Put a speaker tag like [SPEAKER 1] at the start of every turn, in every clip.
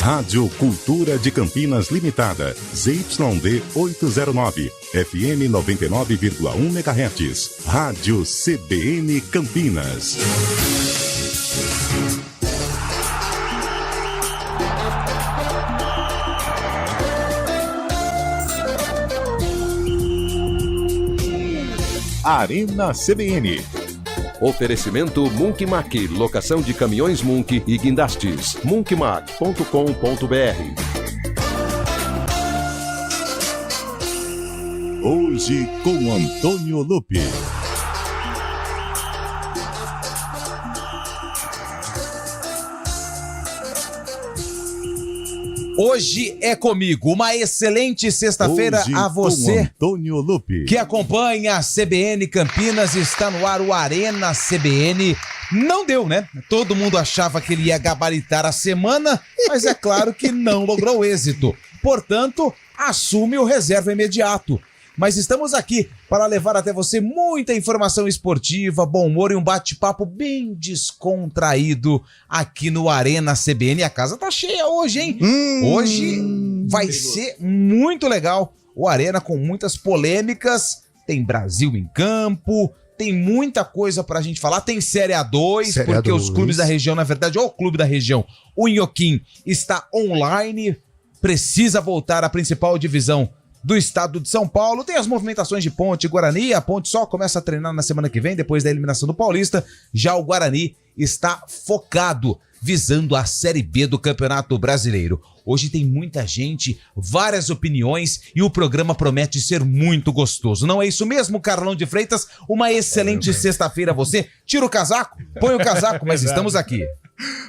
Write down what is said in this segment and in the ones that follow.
[SPEAKER 1] Rádio Cultura de Campinas Limitada, ZYD 809, FM 99,1 MHz. Rádio CBN Campinas. Arena CBN.
[SPEAKER 2] Oferecimento Munkmac, locação de caminhões Munk e guindastes. munkmac.com.br.
[SPEAKER 1] Hoje com Antônio Lupi.
[SPEAKER 3] Hoje é comigo. Uma excelente sexta-feira
[SPEAKER 1] Hoje
[SPEAKER 3] a você
[SPEAKER 1] com Antônio Lupi.
[SPEAKER 3] que acompanha a CBN Campinas. Está no ar o Arena CBN. Não deu, né? Todo mundo achava que ele ia gabaritar a semana, mas é claro que não logrou êxito. Portanto, assume o reserva imediato. Mas estamos aqui para levar até você muita informação esportiva, bom humor e um bate-papo bem descontraído aqui no Arena CBN. A casa tá cheia hoje, hein? Hoje vai ser muito legal. O Arena com muitas polêmicas, tem Brasil em campo, tem muita coisa pra gente falar. Tem Série A2, porque os clubes da região, na verdade, o clube da região, o Inhoquim, está online, precisa voltar à principal divisão do estado de São Paulo. Tem as movimentações de Ponte e Guarani. A Ponte só começa a treinar na semana que vem, depois da eliminação do Paulista. Já o Guarani está focado, visando a Série B do Campeonato Brasileiro. Hoje tem muita gente, várias opiniões e o programa promete ser muito gostoso. Não é isso mesmo, Carlão de Freitas? Uma excelente sexta-feira a você. Tira o casaco, põe o casaco, mas estamos aqui.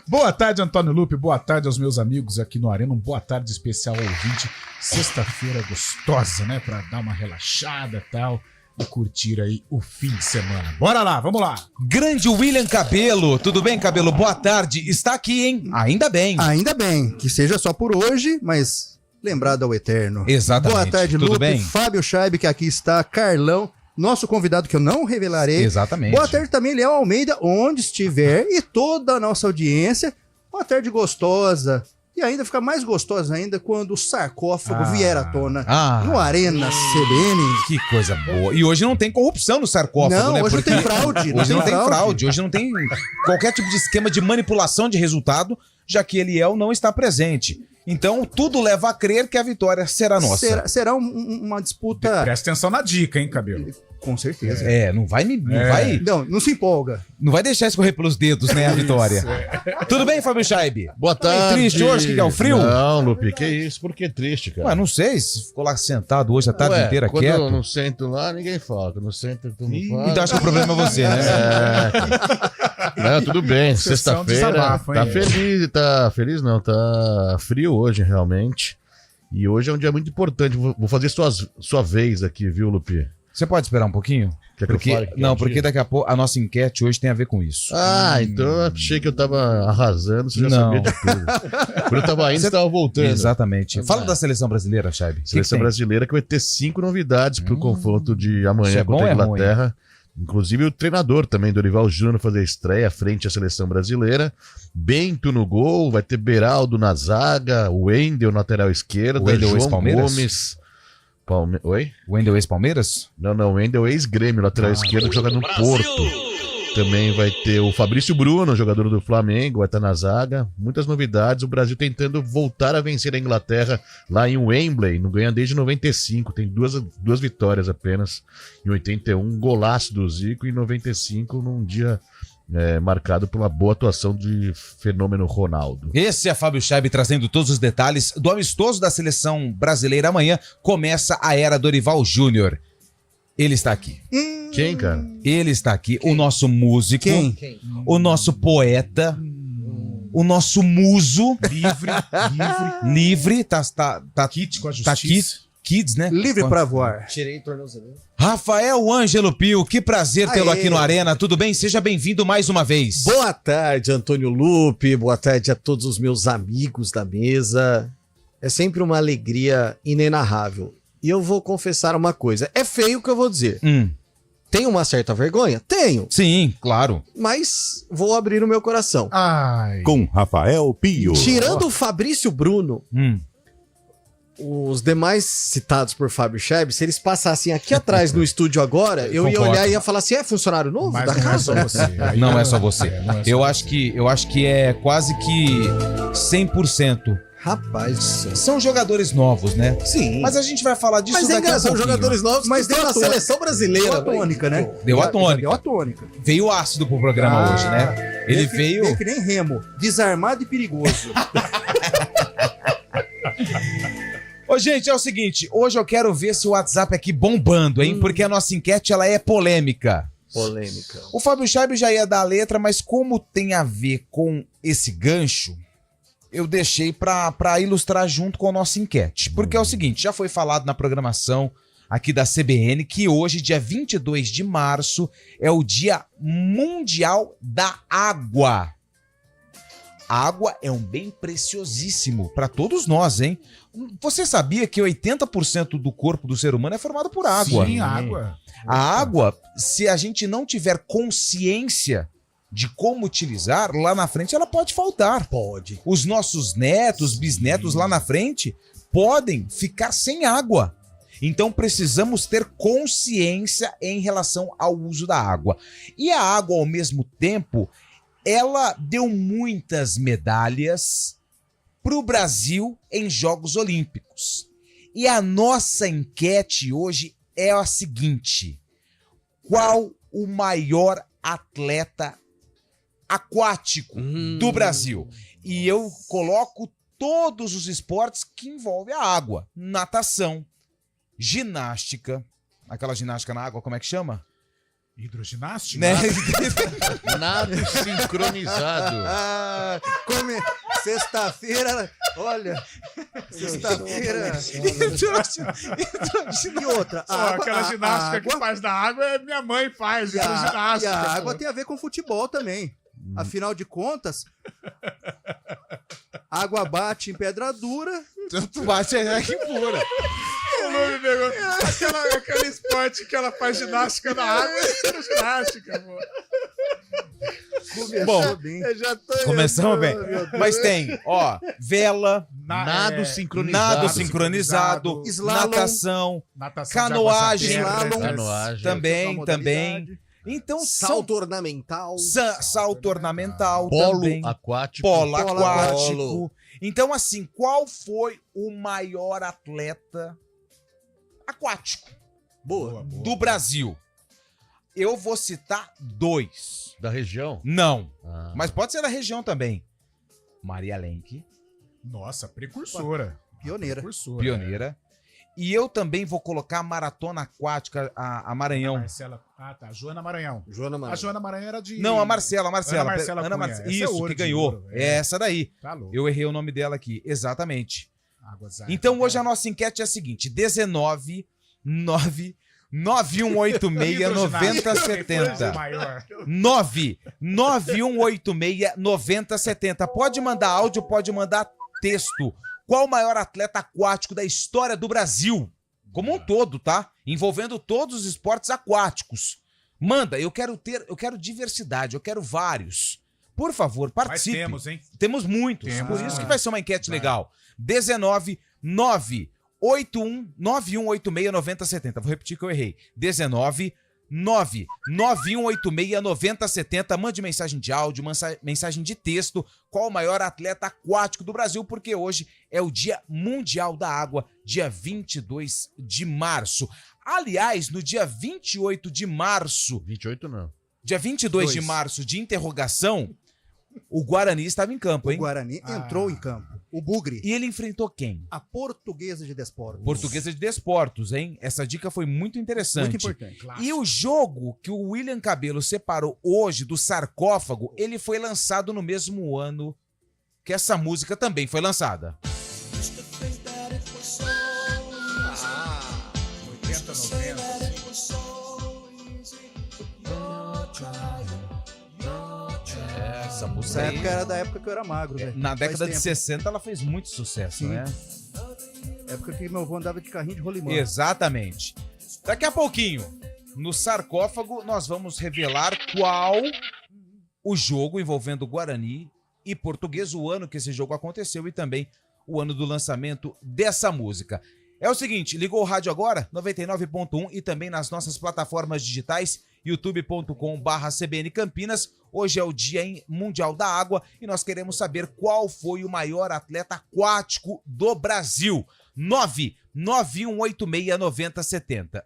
[SPEAKER 4] Boa tarde, Antônio Lupi. Boa tarde aos meus amigos aqui no Arena. Boa tarde especial ao ouvinte. Sexta-feira gostosa, né? Pra dar uma relaxada e tal. E curtir aí o fim de semana. Bora lá, vamos lá.
[SPEAKER 3] Grande William Cabelo. Tudo bem, Cabelo? Boa tarde. Está aqui, hein? Ainda bem.
[SPEAKER 5] Ainda bem. Que seja só por hoje, mas lembrado ao eterno.
[SPEAKER 3] Exatamente.
[SPEAKER 5] Boa tarde,
[SPEAKER 3] Tudo
[SPEAKER 5] Lupi.
[SPEAKER 3] bem?
[SPEAKER 5] Fábio Scheib, que aqui está. Carlão. Nosso convidado que eu não revelarei.
[SPEAKER 3] Exatamente.
[SPEAKER 5] Boa tarde também, Léo Almeida, onde estiver, e toda a nossa audiência. Boa tarde gostosa. E ainda fica mais gostosa ainda quando o sarcófago vier à tona no Arena CBN.
[SPEAKER 3] Que coisa boa. E hoje não tem corrupção no sarcófago,
[SPEAKER 5] não,
[SPEAKER 3] né?
[SPEAKER 5] Hoje
[SPEAKER 3] Porque
[SPEAKER 5] não tem fraude.
[SPEAKER 3] Hoje não tem fraude. Hoje não tem qualquer tipo de esquema de manipulação de resultado, já que Eliel não está presente. Então, tudo leva a crer que a vitória será nossa.
[SPEAKER 5] Será uma disputa...
[SPEAKER 4] Presta atenção na dica, hein, Cabelo?
[SPEAKER 5] Com certeza.
[SPEAKER 3] Não vai...
[SPEAKER 5] Não se empolga.
[SPEAKER 3] Não vai deixar escorrer pelos dedos, né, a vitória. Tudo bem, Fábio Scheib?
[SPEAKER 6] Boa tarde.
[SPEAKER 3] Triste hoje, que é o frio?
[SPEAKER 6] Não, Lupi, que isso? Por que triste, cara?
[SPEAKER 3] Ué, não sei, se ficou lá sentado hoje a tarde inteira
[SPEAKER 6] quando
[SPEAKER 3] quieto.
[SPEAKER 6] eu não sento lá, ninguém fala. Quando eu sento, tu não fala.
[SPEAKER 3] Então acho que o problema é você, né?
[SPEAKER 6] Não, tudo bem. Sexta-feira,
[SPEAKER 4] desabafo, hein?
[SPEAKER 6] tá feliz, tá frio hoje, realmente. E hoje é um dia muito importante. Vou fazer sua vez aqui, viu, Lupi?
[SPEAKER 3] Você pode esperar um pouquinho?
[SPEAKER 6] Quer que eu fale que é
[SPEAKER 3] não,
[SPEAKER 6] um
[SPEAKER 3] porque
[SPEAKER 6] dia?
[SPEAKER 3] daqui a pouco a nossa enquete hoje tem a ver com isso.
[SPEAKER 6] Então eu achei que eu tava arrasando, você já
[SPEAKER 3] Não.
[SPEAKER 6] sabia de tudo. Quando eu tava indo, você tava voltando.
[SPEAKER 3] Exatamente. Fala da seleção brasileira, Scheib.
[SPEAKER 6] Seleção brasileira que vai ter 5 novidades pro confronto de amanhã
[SPEAKER 3] é bom
[SPEAKER 6] contra a
[SPEAKER 3] ou é ruim?
[SPEAKER 6] Inglaterra. Inclusive o treinador também, Dorival Júnior, fazer a estreia frente à seleção brasileira. Bento no gol, vai ter Beraldo na zaga, o Wendel na lateral esquerda,
[SPEAKER 3] Wendel
[SPEAKER 6] João
[SPEAKER 3] ex-Palmeiras?
[SPEAKER 6] Gomes. Oi?
[SPEAKER 3] Wendel ex-Palmeiras?
[SPEAKER 6] Não, o Wendel ex-Grêmio, lateral esquerdo, que joga no Porto. Também vai ter o Fabrício Bruno, jogador do Flamengo, vai estar na zaga. Muitas novidades, o Brasil tentando voltar a vencer a Inglaterra lá em Wembley, não ganha desde 95, tem duas vitórias apenas. Em 81, golaço do Zico, e em 95, num dia marcado por uma boa atuação de fenômeno Ronaldo.
[SPEAKER 3] Esse é Fábio Scheib trazendo todos os detalhes do amistoso da seleção brasileira. Amanhã começa a era Dorival Júnior. Ele está aqui.
[SPEAKER 6] Quem, cara?
[SPEAKER 3] Ele está aqui, o nosso músico, o nosso poeta, o nosso muso. Livre, tá
[SPEAKER 4] Kit com a
[SPEAKER 3] tá
[SPEAKER 4] justiça.
[SPEAKER 3] Kids, né?
[SPEAKER 5] Livre para voar.
[SPEAKER 7] Tirei tornozeleira.
[SPEAKER 3] Rafael Ângelo Pio, que prazer tê-lo
[SPEAKER 5] Aê.
[SPEAKER 3] aqui no Arena. Tudo bem? Seja bem-vindo mais uma vez.
[SPEAKER 7] Boa tarde, Antônio Lupi. Boa tarde a todos os meus amigos da mesa. É sempre uma alegria inenarrável. E eu vou confessar uma coisa. É feio o que eu vou dizer. Tenho uma certa vergonha? Tenho.
[SPEAKER 3] Sim, claro.
[SPEAKER 7] Mas vou abrir o meu coração.
[SPEAKER 4] Ai.
[SPEAKER 1] Com Rafael Pio.
[SPEAKER 7] Tirando o Fabrício Bruno,
[SPEAKER 3] Hum.
[SPEAKER 7] os demais citados por Fábio Scheib, se eles passassem aqui atrás no estúdio agora, eu ia
[SPEAKER 3] Concordo.
[SPEAKER 7] olhar e ia falar assim, é funcionário novo
[SPEAKER 4] Mas
[SPEAKER 7] da
[SPEAKER 4] não é
[SPEAKER 7] casa?
[SPEAKER 4] só você. Aí
[SPEAKER 3] Não é só você.
[SPEAKER 4] não é só
[SPEAKER 3] Eu
[SPEAKER 4] você.
[SPEAKER 3] acho que é quase que 100%.
[SPEAKER 7] Rapaz,
[SPEAKER 3] São jogadores novos, né?
[SPEAKER 7] sim.
[SPEAKER 3] Mas a gente vai falar disso
[SPEAKER 7] Mas é
[SPEAKER 3] daqui a
[SPEAKER 7] engraçado,
[SPEAKER 3] pouquinho.
[SPEAKER 7] jogadores novos, mas tem na seleção
[SPEAKER 5] Deu
[SPEAKER 7] brasileira.
[SPEAKER 5] a tônica, né?
[SPEAKER 3] Deu a
[SPEAKER 5] Já
[SPEAKER 3] tônica.
[SPEAKER 5] Deu a tônica.
[SPEAKER 3] Veio ácido pro programa hoje, né? Ele veio...
[SPEAKER 5] que nem Remo, desarmado e perigoso.
[SPEAKER 3] Ô, gente, é o seguinte, hoje eu quero ver se o WhatsApp aqui bombando, hein? Porque a nossa enquete, ela é polêmica.
[SPEAKER 7] Polêmica.
[SPEAKER 3] O Fábio Scheib já ia dar a letra, mas como tem a ver com esse gancho, eu deixei pra ilustrar junto com a nossa enquete. Porque é o seguinte, já foi falado na programação aqui da CBN que hoje, dia 22 de março, é o Dia Mundial da Água. A água é um bem preciosíssimo para todos nós, hein? Você sabia que 80% do corpo do ser humano é formado por água?
[SPEAKER 4] Sim, água.
[SPEAKER 3] A água, se a gente não tiver consciência de como utilizar, lá na frente ela pode faltar.
[SPEAKER 5] Pode.
[SPEAKER 3] Os nossos netos, bisnetos lá na frente podem ficar sem água. Então precisamos ter consciência em relação ao uso da água. E a água, ao mesmo tempo, ela deu muitas medalhas para o Brasil em Jogos Olímpicos. E a nossa enquete hoje é a seguinte: qual o maior atleta aquático do Brasil? E eu coloco todos os esportes que envolvem a água: natação, ginástica, aquela ginástica na água, como é que chama?
[SPEAKER 4] Hidroginástica?
[SPEAKER 3] Né?
[SPEAKER 6] Nado sincronizado.
[SPEAKER 5] Sexta-feira, olha. Sexta-feira. E outra,
[SPEAKER 4] Ó, aquela ginástica que faz na água, minha mãe faz.
[SPEAKER 5] E
[SPEAKER 4] Hidroginástica.
[SPEAKER 5] a água
[SPEAKER 4] pô.
[SPEAKER 5] tem a ver com futebol também. Afinal de contas, água bate em pedra dura.
[SPEAKER 3] Tu bate aqui pura.
[SPEAKER 4] O Lu me pegou. Aquele esporte que ela faz ginástica na água é hidroginástica, pô.
[SPEAKER 3] Bom,
[SPEAKER 5] bem.
[SPEAKER 3] começamos bem. Mas tem, ó, vela,
[SPEAKER 6] Nado sincronizado.
[SPEAKER 3] nado sincronizado,
[SPEAKER 5] Slalom,
[SPEAKER 3] natação,
[SPEAKER 4] natação
[SPEAKER 3] canoagem,
[SPEAKER 4] de água
[SPEAKER 5] slalom,
[SPEAKER 6] Canoagem.
[SPEAKER 3] também. Então,
[SPEAKER 7] Salto ornamental.
[SPEAKER 3] salto ornamental
[SPEAKER 6] Polo
[SPEAKER 3] também.
[SPEAKER 6] aquático.
[SPEAKER 3] Polo
[SPEAKER 5] Polo
[SPEAKER 3] aquático. Então, assim, qual foi o maior atleta aquático
[SPEAKER 7] Boa.
[SPEAKER 3] do Brasil? Eu vou citar 2.
[SPEAKER 6] Da região.
[SPEAKER 3] Não,
[SPEAKER 6] Ah.
[SPEAKER 3] mas pode ser da região também. Maria Lenk,
[SPEAKER 4] Nossa, precursora.
[SPEAKER 5] Pioneira.
[SPEAKER 4] Precursora.
[SPEAKER 3] pioneira. E eu também vou colocar a maratona aquática, a Maranhão.
[SPEAKER 4] Marcela. Ah, tá. Joana Maranhão.
[SPEAKER 7] Joana
[SPEAKER 4] A
[SPEAKER 7] Maranhão.
[SPEAKER 4] Joana Maranhão era de...
[SPEAKER 3] Não, a Marcela.
[SPEAKER 4] Ana Marcela Cunha. Essa é
[SPEAKER 3] Isso,
[SPEAKER 4] ouro
[SPEAKER 3] que
[SPEAKER 4] de
[SPEAKER 3] ganhou.
[SPEAKER 4] ouro,
[SPEAKER 3] É essa daí.
[SPEAKER 4] Tá louco.
[SPEAKER 3] Eu errei o nome dela aqui. Exatamente.
[SPEAKER 4] Águas
[SPEAKER 3] Então hoje a nossa enquete é a seguinte: 19 9 9186 9070. 9 9186 9070. Pode mandar áudio, pode mandar texto. Qual o maior atleta aquático da história do Brasil? Como um todo, tá? Envolvendo todos os esportes aquáticos. Manda, eu quero diversidade, eu quero vários. Por favor,
[SPEAKER 4] Mas
[SPEAKER 3] participe.
[SPEAKER 4] temos, hein?
[SPEAKER 3] Temos muitos.
[SPEAKER 4] Temos,
[SPEAKER 3] Por isso
[SPEAKER 4] né?
[SPEAKER 3] que vai ser uma enquete
[SPEAKER 4] Vai.
[SPEAKER 3] legal. 19 9 81 9186 9070. Vou repetir que eu errei. 19 9 9186 9070. Mande mensagem de áudio, mensagem de texto. Qual o maior atleta aquático do Brasil? Porque hoje é o Dia Mundial da Água, dia 22 de março. Aliás, no dia 28 de março,
[SPEAKER 6] 28 não.
[SPEAKER 3] dia 22 de
[SPEAKER 5] Dois.
[SPEAKER 3] março, de interrogação, o Guarani estava em campo,
[SPEAKER 5] O
[SPEAKER 3] hein?
[SPEAKER 5] Guarani entrou em campo. O Bugre,
[SPEAKER 3] E ele enfrentou quem?
[SPEAKER 5] a Portuguesa de Desportos.
[SPEAKER 3] Portuguesa de Desportos, hein? Essa dica foi muito interessante.
[SPEAKER 5] Muito importante.
[SPEAKER 3] E o jogo que o William Cabelo separou hoje do sarcófago, ele foi lançado no mesmo ano que essa música também foi lançada.
[SPEAKER 4] 80, 90.
[SPEAKER 3] Essa música
[SPEAKER 5] Essa
[SPEAKER 3] aí,
[SPEAKER 5] época era da época que eu era magro, velho.
[SPEAKER 3] na
[SPEAKER 5] Faz
[SPEAKER 3] década de
[SPEAKER 5] tempo.
[SPEAKER 3] 60 ela fez muito sucesso,
[SPEAKER 5] Sim.
[SPEAKER 3] né?
[SPEAKER 5] Época que meu avô andava de carrinho de rolimã.
[SPEAKER 3] Exatamente. Daqui a pouquinho, no sarcófago, nós vamos revelar qual o jogo envolvendo Guarani e Português, o ano que esse jogo aconteceu e também o ano do lançamento dessa música. É o seguinte, ligou o rádio agora? 99.1 e também nas nossas plataformas digitais, youtube.com/CBN Campinas. Hoje é o Dia Mundial da Água e nós queremos saber qual foi o maior atleta aquático do Brasil. 991869070.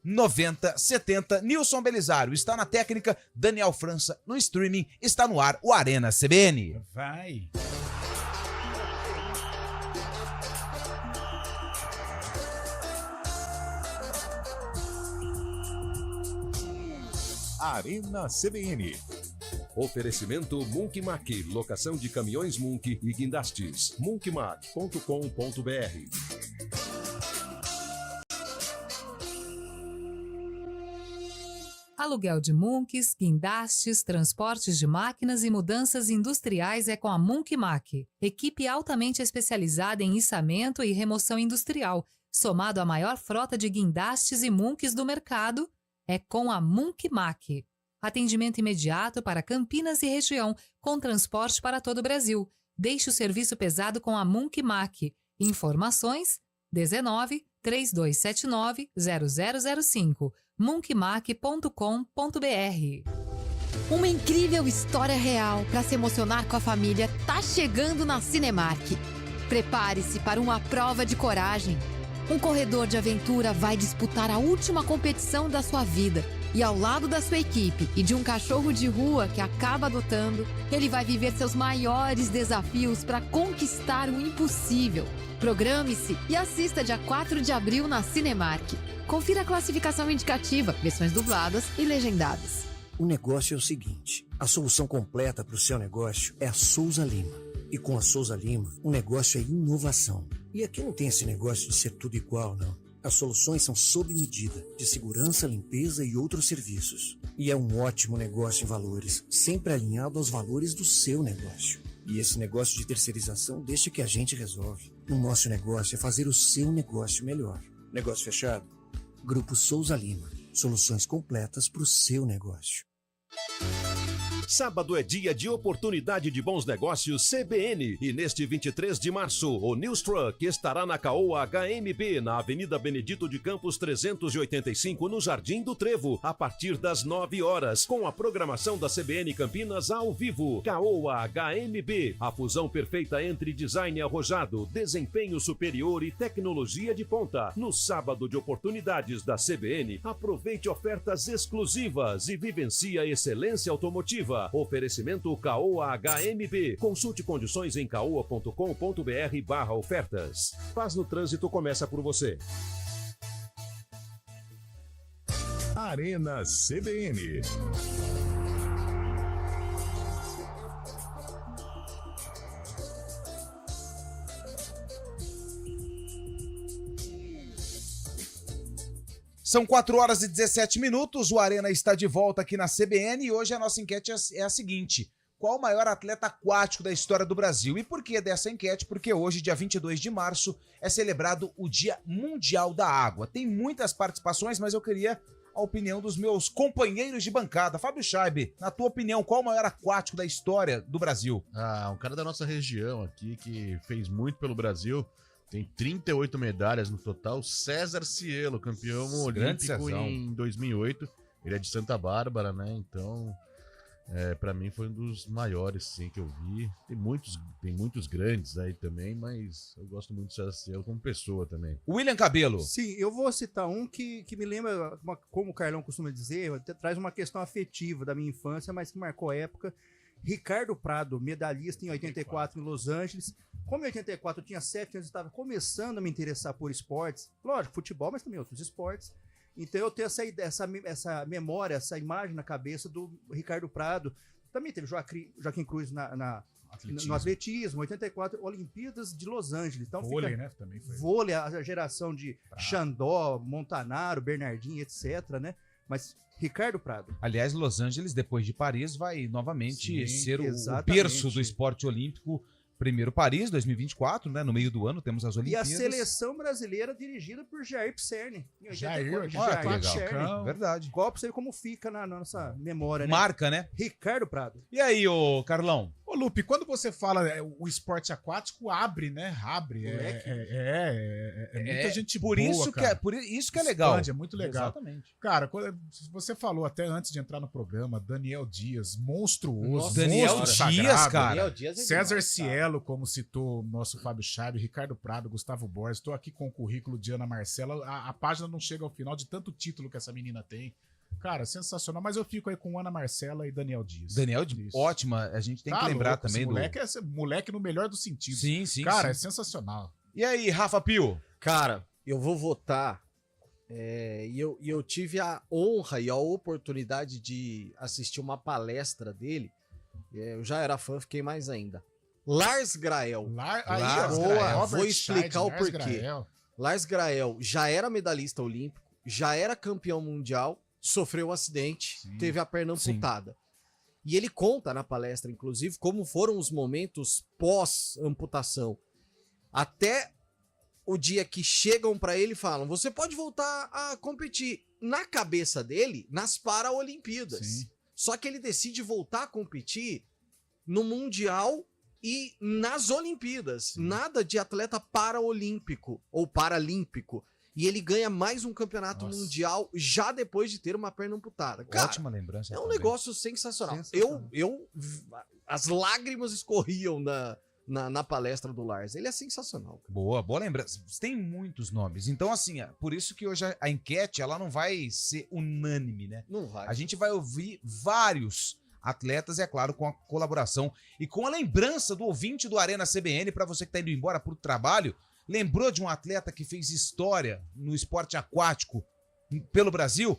[SPEAKER 3] 991869070. Nilson Belisário está na técnica, Daniel França no streaming, está no ar o Arena CBN.
[SPEAKER 4] Vai.
[SPEAKER 1] Arena CBN.
[SPEAKER 2] Oferecimento Munkmac, locação de caminhões Munk e guindastes. Munkmac.com.br.
[SPEAKER 8] Aluguel de Munks, guindastes, transportes de máquinas e mudanças industriais é com a Munkmac. Equipe altamente especializada em içamento e remoção industrial, somado à maior frota de guindastes e Munks do mercado, é com a Munkmac. Atendimento imediato para Campinas e região, com transporte para todo o Brasil. Deixe o serviço pesado com a Munkmac. Informações 19 3279 0005. munkmac.com.br.
[SPEAKER 9] Uma incrível história real para se emocionar com a família tá chegando na Cinemark. Prepare-se para uma prova de coragem. Um corredor de aventura vai disputar a última competição da sua vida e ao lado da sua equipe e de um cachorro de rua que acaba adotando, ele vai viver seus maiores desafios para conquistar o impossível. Programe-se e assista dia 4 de abril na Cinemark. Confira a classificação indicativa, versões dubladas e legendadas.
[SPEAKER 10] O negócio é o seguinte, a solução completa para o seu negócio é a Souza Lima. E com a Souza Lima, o negócio é inovação. E aqui não tem esse negócio de ser tudo igual, não. As soluções são sob medida, de segurança, limpeza e outros serviços. E é um ótimo negócio em valores, sempre alinhado aos valores do seu negócio. E esse negócio de terceirização deixa que a gente resolve. O nosso negócio é fazer o seu negócio melhor. Negócio fechado? Grupo Souza Lima. Soluções completas para o seu negócio.
[SPEAKER 2] Sábado é dia de oportunidade de bons negócios CBN e neste 23 de março o News Truck estará na Caoa HMB na Avenida Benedito de Campos 385 no Jardim do Trevo a partir das 9 horas com a programação da CBN Campinas ao vivo. Caoa HMB, a fusão perfeita entre design arrojado, desempenho superior e tecnologia de ponta. No sábado de oportunidades da CBN, aproveite ofertas exclusivas e vivencie a excelência automotiva. Oferecimento Caoa HMB. Consulte condições em caoa.com.br/ofertas. Paz no trânsito começa por você.
[SPEAKER 1] Arena CBN.
[SPEAKER 3] São 4 horas e 17 minutos, o Arena está de volta aqui na CBN e hoje a nossa enquete é a seguinte: qual o maior atleta aquático da história do Brasil? E por que dessa enquete? Porque hoje, dia 22 de março, é celebrado o Dia Mundial da Água. Tem muitas participações, mas eu queria a opinião dos meus companheiros de bancada. Fábio Scheibe, na tua opinião, qual o maior aquático da história do Brasil?
[SPEAKER 6] Um cara da nossa região aqui que fez muito pelo Brasil. Tem 38 medalhas no total. César Cielo, campeão olímpico em 2008. Ele é de Santa Bárbara, né? Então, pra mim foi um dos maiores, sim, que eu vi. Tem muitos grandes aí também, mas eu gosto muito do César Cielo como pessoa também.
[SPEAKER 3] William Cabelo.
[SPEAKER 5] Sim, eu vou citar um que me lembra, como o Carlão costuma dizer, traz uma questão afetiva da minha infância, mas que marcou a época. Ricardo Prado, medalhista em 84 em Los Angeles. Como em 84 eu tinha 7 anos e estava começando a me interessar por esportes, lógico, futebol, mas também outros esportes. Então eu tenho essa memória, essa imagem na cabeça do Ricardo Prado. Também teve Joaquim Cruz no atletismo, 84, Olimpíadas de Los Angeles. Então,
[SPEAKER 4] vôlei, né? Também foi.
[SPEAKER 5] Vôlei, a geração de Xandó, Montanaro, Bernardinho, etc, né? Mas Ricardo Prado.
[SPEAKER 3] Aliás, Los Angeles, depois de Paris, vai novamente ser o berço do esporte olímpico Primeiro Paris, 2024, né? No meio do ano temos as
[SPEAKER 5] E a
[SPEAKER 3] Olimpíadas.
[SPEAKER 5] seleção brasileira dirigida por Jair Pisserni. Em
[SPEAKER 4] Jair,
[SPEAKER 5] 84,
[SPEAKER 3] olha que legal.
[SPEAKER 5] Pisserni.
[SPEAKER 3] Verdade.
[SPEAKER 5] Qual pra você ver como fica na nossa memória, né?
[SPEAKER 3] Marca, né?
[SPEAKER 5] Ricardo Prado.
[SPEAKER 3] E aí, ô Carlão?
[SPEAKER 4] Ô, Lupe, quando você fala o esporte aquático, abre, né? Abre. Muita gente
[SPEAKER 3] por
[SPEAKER 4] boa,
[SPEAKER 3] isso
[SPEAKER 4] cara.
[SPEAKER 3] por isso que é legal.
[SPEAKER 4] Expande, é muito legal.
[SPEAKER 3] Exatamente.
[SPEAKER 4] Cara, você falou até antes de entrar no programa, Daniel Dias, monstruoso.
[SPEAKER 3] Nossa, Daniel
[SPEAKER 4] monstro
[SPEAKER 3] Dias,
[SPEAKER 4] sagrado.
[SPEAKER 3] cara.
[SPEAKER 7] Daniel Dias é
[SPEAKER 4] César
[SPEAKER 7] demais,
[SPEAKER 4] Cielo, como citou o nosso Fábio Chave, Ricardo Prado, Gustavo Borges. Estou aqui com o currículo de Ana Marcela. A página não chega ao final de tanto título que essa menina tem. Cara, sensacional. Mas eu fico aí com Ana Marcela e Daniel Dias.
[SPEAKER 3] Daniel Dias, ótima. A gente tem que lembrar
[SPEAKER 4] louco,
[SPEAKER 3] também
[SPEAKER 4] esse moleque no melhor dos sentidos.
[SPEAKER 3] Sim, sim.
[SPEAKER 4] Cara,
[SPEAKER 3] sim.
[SPEAKER 4] é sensacional.
[SPEAKER 3] E aí, Rafa Pio?
[SPEAKER 7] Cara, eu vou votar. E eu tive a honra e a oportunidade de assistir uma palestra dele. Eu já era fã, fiquei mais ainda. Lars Grael.
[SPEAKER 4] Lars
[SPEAKER 7] Grael. Vou explicar o
[SPEAKER 4] Lars
[SPEAKER 7] porquê.
[SPEAKER 4] Grael.
[SPEAKER 7] Lars Grael já era medalhista olímpico, já era campeão mundial, sofreu um acidente, teve a perna amputada. E ele conta na palestra, inclusive, como foram os momentos pós-amputação. Até o dia que chegam pra ele e falam, você pode voltar a competir. Na cabeça dele, nas Paralimpíadas.
[SPEAKER 4] Sim.
[SPEAKER 7] Só que ele decide voltar a competir no Mundial e nas Olimpíadas. Nada de atleta paraolímpico ou paralímpico. E ele ganha mais um campeonato mundial já depois de ter uma perna amputada. Cara,
[SPEAKER 3] ótima lembrança.
[SPEAKER 7] é um
[SPEAKER 3] também.
[SPEAKER 7] negócio sensacional. As lágrimas escorriam na palestra do Lars. Ele é sensacional. Cara.
[SPEAKER 3] Boa lembrança. Tem muitos nomes. Então, assim, por isso que hoje a enquete ela não vai ser unânime, né?
[SPEAKER 7] Não vai.
[SPEAKER 3] A gente vai ouvir vários atletas, e é claro, com a colaboração e com a lembrança do ouvinte do Arena CBN, para você que tá indo embora pro trabalho, lembrou de um atleta que fez história no esporte aquático pelo Brasil?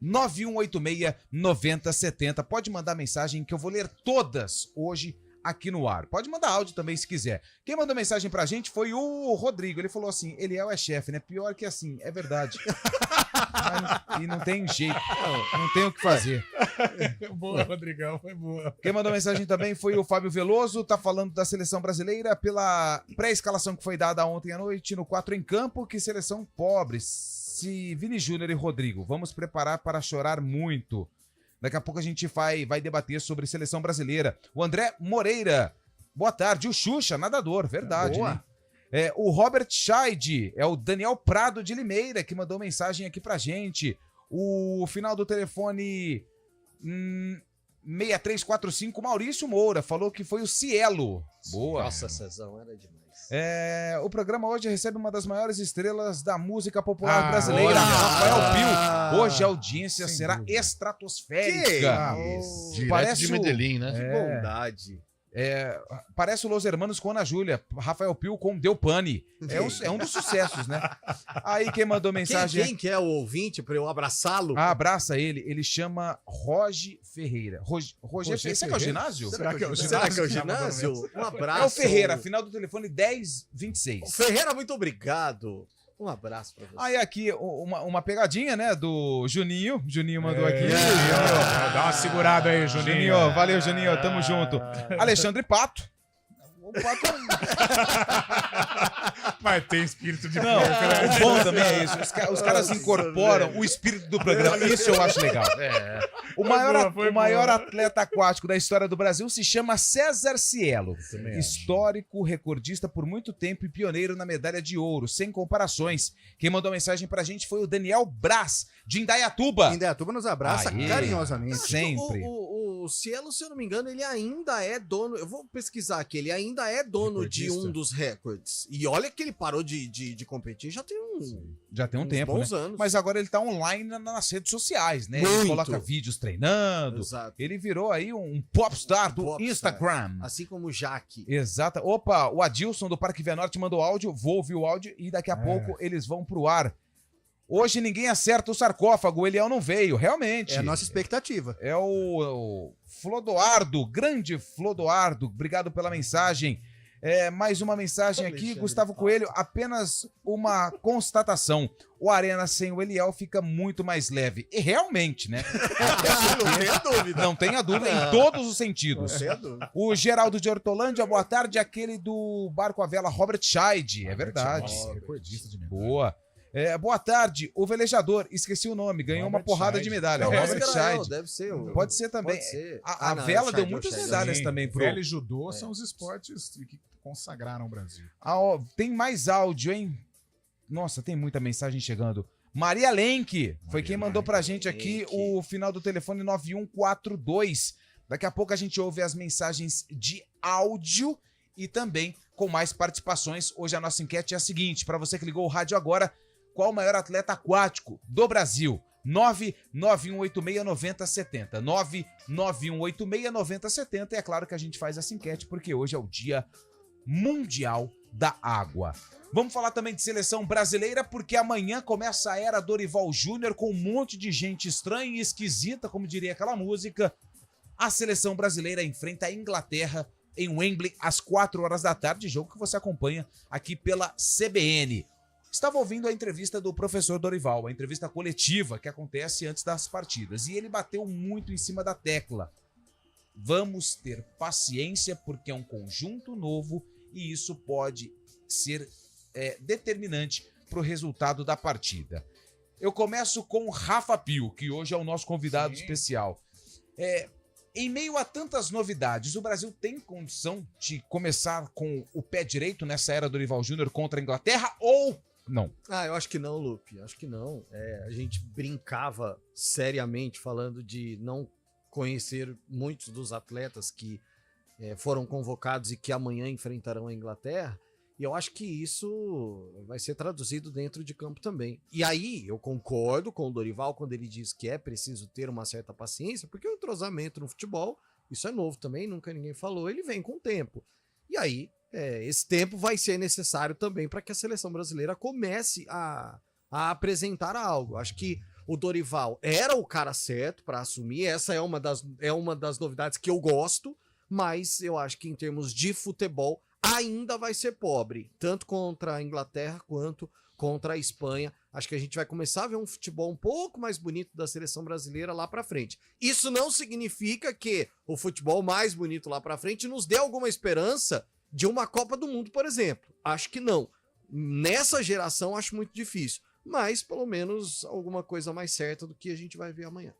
[SPEAKER 3] 99186-9070. Pode mandar mensagem que eu vou ler todas hoje aqui no ar. Pode mandar áudio também se quiser. Quem mandou mensagem pra gente foi o Rodrigo. Ele falou assim, Eliel é chefe, né? Pior que assim, é verdade. E não tem jeito, não tem o que fazer.
[SPEAKER 4] Boa, Rodrigão, foi boa.
[SPEAKER 3] Quem mandou mensagem também foi o Fábio Veloso, tá falando da seleção brasileira pela pré-escalação que foi dada ontem à noite no 4 em campo, que seleção pobre. Se Vini Júnior e Rodrigo, vamos preparar para chorar muito. Daqui a pouco a gente vai debater sobre seleção brasileira. O André Moreira, boa tarde. O Xuxa, nadador, verdade,
[SPEAKER 5] Boa.
[SPEAKER 3] né? O Robert Scheid, é o Daniel Prado de Limeira, que mandou mensagem aqui pra gente. O final do telefone 6345, Maurício Moura, falou que foi o Cielo. Boa.
[SPEAKER 7] Nossa, Cezão, era demais.
[SPEAKER 3] O programa hoje recebe uma das maiores estrelas da música popular brasileira,
[SPEAKER 4] olha.
[SPEAKER 3] Rafael Pio. Hoje a audiência
[SPEAKER 4] Sem
[SPEAKER 3] será
[SPEAKER 4] dúvida.
[SPEAKER 3] estratosférica.
[SPEAKER 6] Direto
[SPEAKER 3] Parece
[SPEAKER 6] de
[SPEAKER 3] o-
[SPEAKER 6] Medellín, né?
[SPEAKER 7] Que bondade.
[SPEAKER 3] Parece o Los Hermanos com Ana Júlia, Rafael Pio com Del Pane. É um dos sucessos, né? Aí quem mandou mensagem...
[SPEAKER 7] Quem que é o ouvinte para eu abraçá-lo?
[SPEAKER 3] Abraça ele chama Roger Ferreira. Roger Ferreira. Será que é o ginásio?
[SPEAKER 4] Será que é o
[SPEAKER 7] Será que é o
[SPEAKER 4] ginásio?
[SPEAKER 7] ginásio? Um abraço.
[SPEAKER 3] É o Ferreira, final do telefone 1026.
[SPEAKER 7] Ferreira, muito obrigado. Um abraço pra você.
[SPEAKER 3] Aí aqui uma pegadinha, né, do Juninho. Juninho mandou aqui.
[SPEAKER 4] Dá uma segurada aí, Juninho.
[SPEAKER 3] Juninho, valeu, Juninho, tamo junto. Alexandre Pato. O Pato...
[SPEAKER 4] Mas tem espírito de
[SPEAKER 3] Não,
[SPEAKER 4] porco, né?
[SPEAKER 3] o bom também é isso. Os caras incorporam o espírito do programa. Isso eu acho legal. O maior atleta aquático da história do Brasil se chama César Cielo. Histórico, recordista por muito tempo e pioneiro na medalha de ouro, sem comparações. Quem mandou mensagem pra gente foi o Daniel Brás, de Indaiatuba.
[SPEAKER 5] Indaiatuba nos abraça
[SPEAKER 3] Aí.
[SPEAKER 5] carinhosamente.
[SPEAKER 3] Sempre.
[SPEAKER 7] O Cielo, se eu não me engano, ele ainda é dono. Eu vou pesquisar aqui. Ele ainda é dono de
[SPEAKER 4] Recordista?
[SPEAKER 7] um dos recordes. E olha que ele parou de competir já tem
[SPEAKER 3] Já tem um
[SPEAKER 7] uns
[SPEAKER 3] tempo,
[SPEAKER 7] bons
[SPEAKER 3] né?
[SPEAKER 7] anos.
[SPEAKER 3] Mas agora ele tá online nas redes sociais, né? Ele
[SPEAKER 7] Muito.
[SPEAKER 3] coloca vídeos treinando.
[SPEAKER 7] Exato.
[SPEAKER 3] Ele virou aí um popstar do
[SPEAKER 7] Popstar.
[SPEAKER 3] Instagram.
[SPEAKER 7] Assim como o Jaque.
[SPEAKER 3] Exato. Opa, o Adilson do Parque Via Norte mandou áudio. Vou ouvir o áudio e daqui a pouco eles vão pro ar. Hoje ninguém acerta o sarcófago, o Eliel não veio, realmente.
[SPEAKER 5] É a nossa expectativa.
[SPEAKER 3] É o Flodoardo, grande Flodoardo, obrigado pela mensagem. Mais uma mensagem aqui, Gustavo Coelho, apenas uma constatação. O Arena sem o Eliel fica muito mais leve. E realmente, né?
[SPEAKER 7] Não tenha dúvida.
[SPEAKER 3] Não tenha dúvida em todos os sentidos.
[SPEAKER 7] Não tenha dúvida.
[SPEAKER 3] O Geraldo de Hortolândia, boa tarde. Aquele do Barco à Vela, Robert Scheid. É verdade.
[SPEAKER 4] Recordista de medalha.
[SPEAKER 3] Boa. Boa tarde, o velejador, esqueci o nome, ganhou uma porrada de medalha.
[SPEAKER 7] Não,
[SPEAKER 3] Robert Scheid.
[SPEAKER 7] deve ser.
[SPEAKER 3] Pode ser também.
[SPEAKER 7] Pode ser.
[SPEAKER 3] A
[SPEAKER 7] Não,
[SPEAKER 3] vela
[SPEAKER 7] é o
[SPEAKER 3] deu
[SPEAKER 7] Scheid,
[SPEAKER 3] muitas
[SPEAKER 7] é o Scheid.
[SPEAKER 3] medalhas
[SPEAKER 4] Sim,
[SPEAKER 3] também pro.
[SPEAKER 4] Vela e judô são os esportes que consagraram o Brasil.
[SPEAKER 3] Tem mais áudio, hein? Nossa, tem muita mensagem chegando. Maria Lenk foi quem mandou pra gente aqui o final do telefone 9142. Daqui a pouco a gente ouve as mensagens de áudio e também com mais participações. Hoje a nossa enquete é a seguinte, para você que ligou o rádio agora, qual o maior atleta aquático do Brasil? 991869070. 991869070. E é claro que a gente faz essa enquete porque hoje é o Dia Mundial da Água. Vamos falar também de seleção brasileira porque amanhã começa a era Dorival Júnior com um monte de gente estranha e esquisita, como diria aquela música. A seleção brasileira enfrenta a Inglaterra em Wembley às 4 horas da tarde, jogo que você acompanha aqui pela CBN. Estava ouvindo a entrevista do professor Dorival, a entrevista coletiva que acontece antes das partidas, e ele bateu muito em cima da tecla. Vamos ter paciência porque é um conjunto novo e isso pode ser determinante para o resultado da partida. Eu começo com o Rafa Pio, que hoje é o nosso convidado especial. Em meio a tantas novidades, o Brasil tem condição de começar com o pé direito nessa era Dorival Júnior contra a Inglaterra ou não?
[SPEAKER 7] Eu acho que não, Lupe. Acho que não. A gente brincava seriamente falando de não conhecer muitos dos atletas que foram convocados e que amanhã enfrentarão a Inglaterra. E eu acho que isso vai ser traduzido dentro de campo também. E aí, eu concordo com o Dorival quando ele diz que é preciso ter uma certa paciência, porque o entrosamento no futebol, isso é novo também, nunca ninguém falou, ele vem com o tempo. E aí, esse tempo vai ser necessário também para que a seleção brasileira comece a apresentar algo. Acho que o Dorival era o cara certo para assumir, essa é uma das novidades que eu gosto, mas eu acho que em termos de futebol, ainda vai ser pobre, tanto contra a Inglaterra quanto contra a Espanha. Acho que a gente vai começar a ver um futebol um pouco mais bonito da seleção brasileira lá pra frente. Isso não significa que o futebol mais bonito lá pra frente nos dê alguma esperança de uma Copa do Mundo, por exemplo. Acho que não. Nessa geração, acho muito difícil. Mas, pelo menos, alguma coisa mais certa do que a gente vai ver amanhã.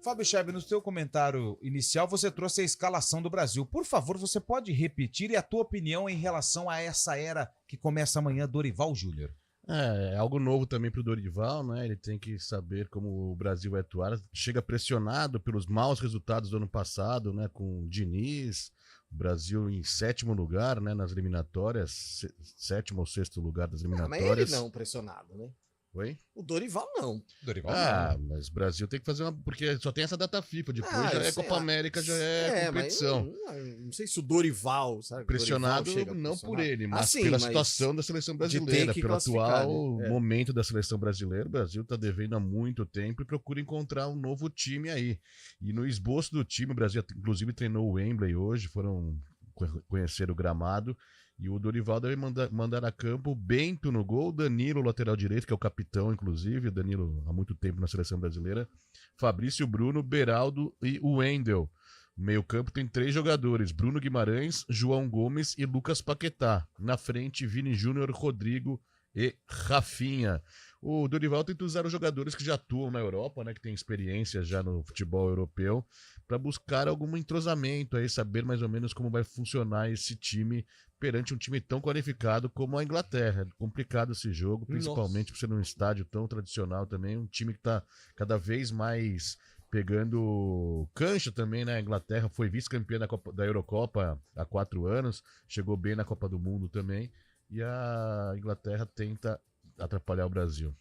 [SPEAKER 3] Fábio Scheibe, no seu comentário inicial, você trouxe a escalação do Brasil. Por favor, você pode repetir e a tua opinião em relação a essa era que começa amanhã, Dorival Júnior?
[SPEAKER 6] É algo novo também pro Dorival, né? Ele tem que saber como o Brasil vai atuar. Chega pressionado pelos maus resultados do ano passado, né? Com o Diniz, o Brasil em 7º lugar, né? Nas eliminatórias, 7º ou 6º lugar das eliminatórias.
[SPEAKER 7] Mas ele não pressionado, né?
[SPEAKER 6] Oi?
[SPEAKER 7] O Dorival não.
[SPEAKER 6] Mas o Brasil tem que fazer uma... Porque só tem essa data FIFA, depois já é Copa América, já é competição.
[SPEAKER 7] Mas não sei se o Dorival, sabe?
[SPEAKER 6] Pressionado não por ele, mas pela situação da seleção brasileira, pelo atual momento da seleção brasileira. O Brasil está devendo há muito tempo e procura encontrar um novo time aí. E no esboço do time, o Brasil inclusive treinou o Wembley hoje, foram conhecer o gramado. E o Dorival deve mandar a campo o Bento no gol, Danilo, lateral direito, que é o capitão, inclusive, Danilo há muito tempo na seleção brasileira, Fabrício, Bruno, Beraldo e o Wendel. O meio-campo tem 3 jogadores, Bruno Guimarães, João Gomes e Lucas Paquetá. Na frente, Vini Júnior, Rodrigo e Rafinha. O Dorival tenta usar os jogadores que já atuam na Europa, né, que tem experiência já no futebol europeu, para buscar algum entrosamento aí, saber mais ou menos como vai funcionar esse time perante um time tão qualificado como a Inglaterra. É complicado esse jogo, principalmente por ser num estádio tão tradicional também, um time que está cada vez mais pegando cancha também, né? A Inglaterra foi vice-campeã da Eurocopa há 4 anos, chegou bem na Copa do Mundo também, e a Inglaterra tenta atrapalhar o Brasil.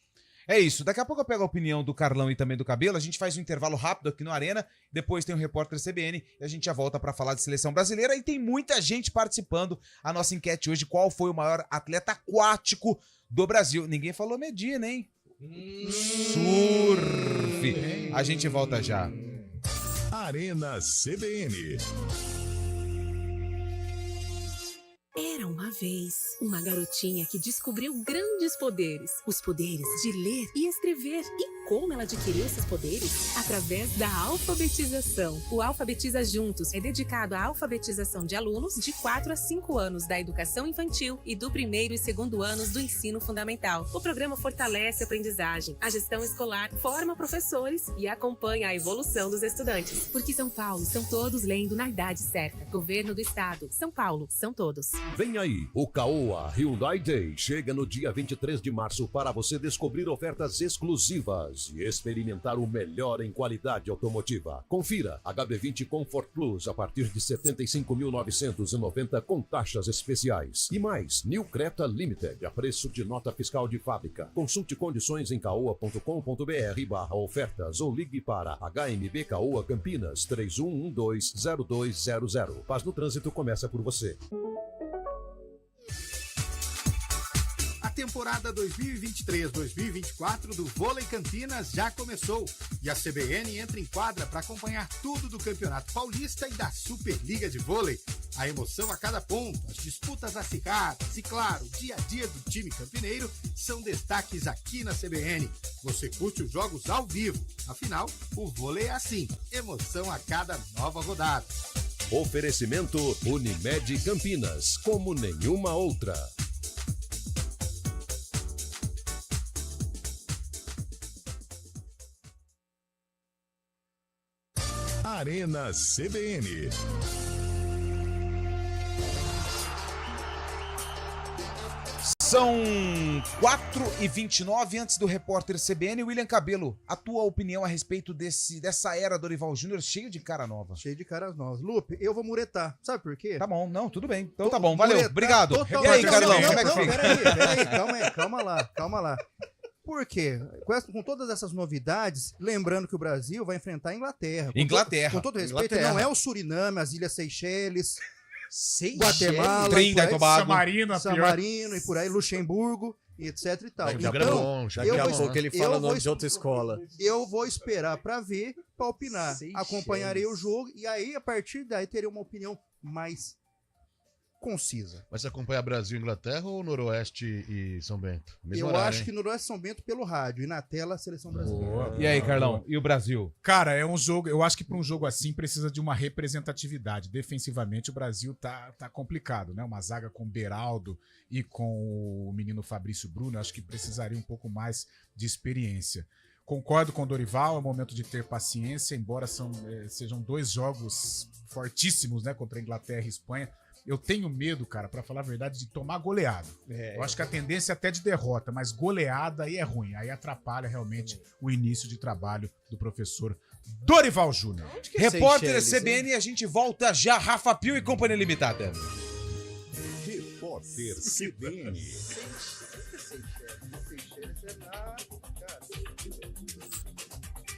[SPEAKER 3] É isso, daqui a pouco eu pego a opinião do Carlão e também do Cabelo, a gente faz um intervalo rápido aqui no Arena, depois tem o repórter CBN e a gente já volta para falar de seleção brasileira e tem muita gente participando. A nossa enquete hoje, qual foi o maior atleta aquático do Brasil? Ninguém falou Medina, hein? Surf! A gente volta já.
[SPEAKER 1] Arena CBN.
[SPEAKER 11] uma vez uma garotinha que descobriu grandes poderes. Os poderes de ler e escrever. E como ela adquiriu esses poderes? Através da alfabetização. O Alfabetiza Juntos é dedicado à alfabetização de alunos de 4 a 5 anos da educação infantil e do 1º e 2º anos do ensino fundamental. O programa fortalece a aprendizagem, a gestão escolar, forma professores e acompanha a evolução dos estudantes. Porque São Paulo são todos lendo na idade certa. Governo do Estado. São Paulo são todos.
[SPEAKER 2] Vem aí, o Caoa Hyundai Day chega no dia 23 de março para você descobrir ofertas exclusivas e experimentar o melhor em qualidade automotiva. Confira HB20 Comfort Plus a partir de 75.990 com taxas especiais. E mais, New Creta Limited a preço de nota fiscal de fábrica. Consulte condições em caoa.com.br/ofertas ou ligue para HMB Caoa Campinas 31120200. Paz no Trânsito começa por você.
[SPEAKER 12] A temporada 2023-2024 do Vôlei Campinas já começou e a CBN entra em quadra para acompanhar tudo do Campeonato Paulista e da Superliga de Vôlei. A emoção a cada ponto, as disputas acirradas e, claro, o dia a dia do time campineiro são destaques aqui na CBN. Você curte os jogos ao vivo, afinal, o vôlei é assim, emoção a cada nova rodada.
[SPEAKER 2] Oferecimento Unimed Campinas, como nenhuma outra.
[SPEAKER 1] Arena CBN.
[SPEAKER 3] São 4h29 antes do repórter CBN. William Cabelo, a tua opinião a respeito dessa era Dorival Júnior cheio de cara nova?
[SPEAKER 5] Cheio de caras novas. Lupe, eu vou muretar. Sabe por quê?
[SPEAKER 3] Tá bom, não, tudo bem. Então tá bom, valeu,
[SPEAKER 5] Muretar
[SPEAKER 3] obrigado.
[SPEAKER 5] totalmente.
[SPEAKER 3] E aí, Carlão, como é que fica?
[SPEAKER 5] Peraí, calma lá. Por quê? Com todas essas novidades, lembrando que o Brasil vai enfrentar a Inglaterra. Com todo respeito, não é o Suriname, as Ilhas Seychelles, Guatemala,
[SPEAKER 3] Trinidad e Tobago,
[SPEAKER 5] Samarino e por aí, Luxemburgo, e etc e tal.
[SPEAKER 7] Daqui a pouco ele fala o nome de outra escola.
[SPEAKER 5] Eu vou esperar para ver, para opinar. Acompanharei o jogo e aí, a partir daí, terei uma opinião mais concisa.
[SPEAKER 6] Mas você acompanha Brasil e Inglaterra ou Noroeste e São Bento?
[SPEAKER 5] Mesmo horário, acho que Noroeste e São Bento pelo rádio e na tela a seleção brasileira.
[SPEAKER 3] E aí, Carlão? E o Brasil?
[SPEAKER 4] Cara, é um jogo. Eu acho que para um jogo assim precisa de uma representatividade. Defensivamente, o Brasil tá complicado, né? Uma zaga com Beraldo e com o menino Fabrício Bruno. Eu acho que precisaria um pouco mais de experiência. Concordo com o Dorival, é momento de ter paciência, embora sejam dois jogos fortíssimos, né? Contra a Inglaterra e Espanha. Eu tenho medo, cara, pra falar a verdade, de tomar goleada. Eu acho que a tendência é até de derrota, mas goleada aí é ruim. Aí atrapalha realmente o início de trabalho do professor Dorival Júnior.
[SPEAKER 3] Repórter CBN, a gente volta já. Rafa Pio e Companhia Limitada.
[SPEAKER 1] Repórter CBN.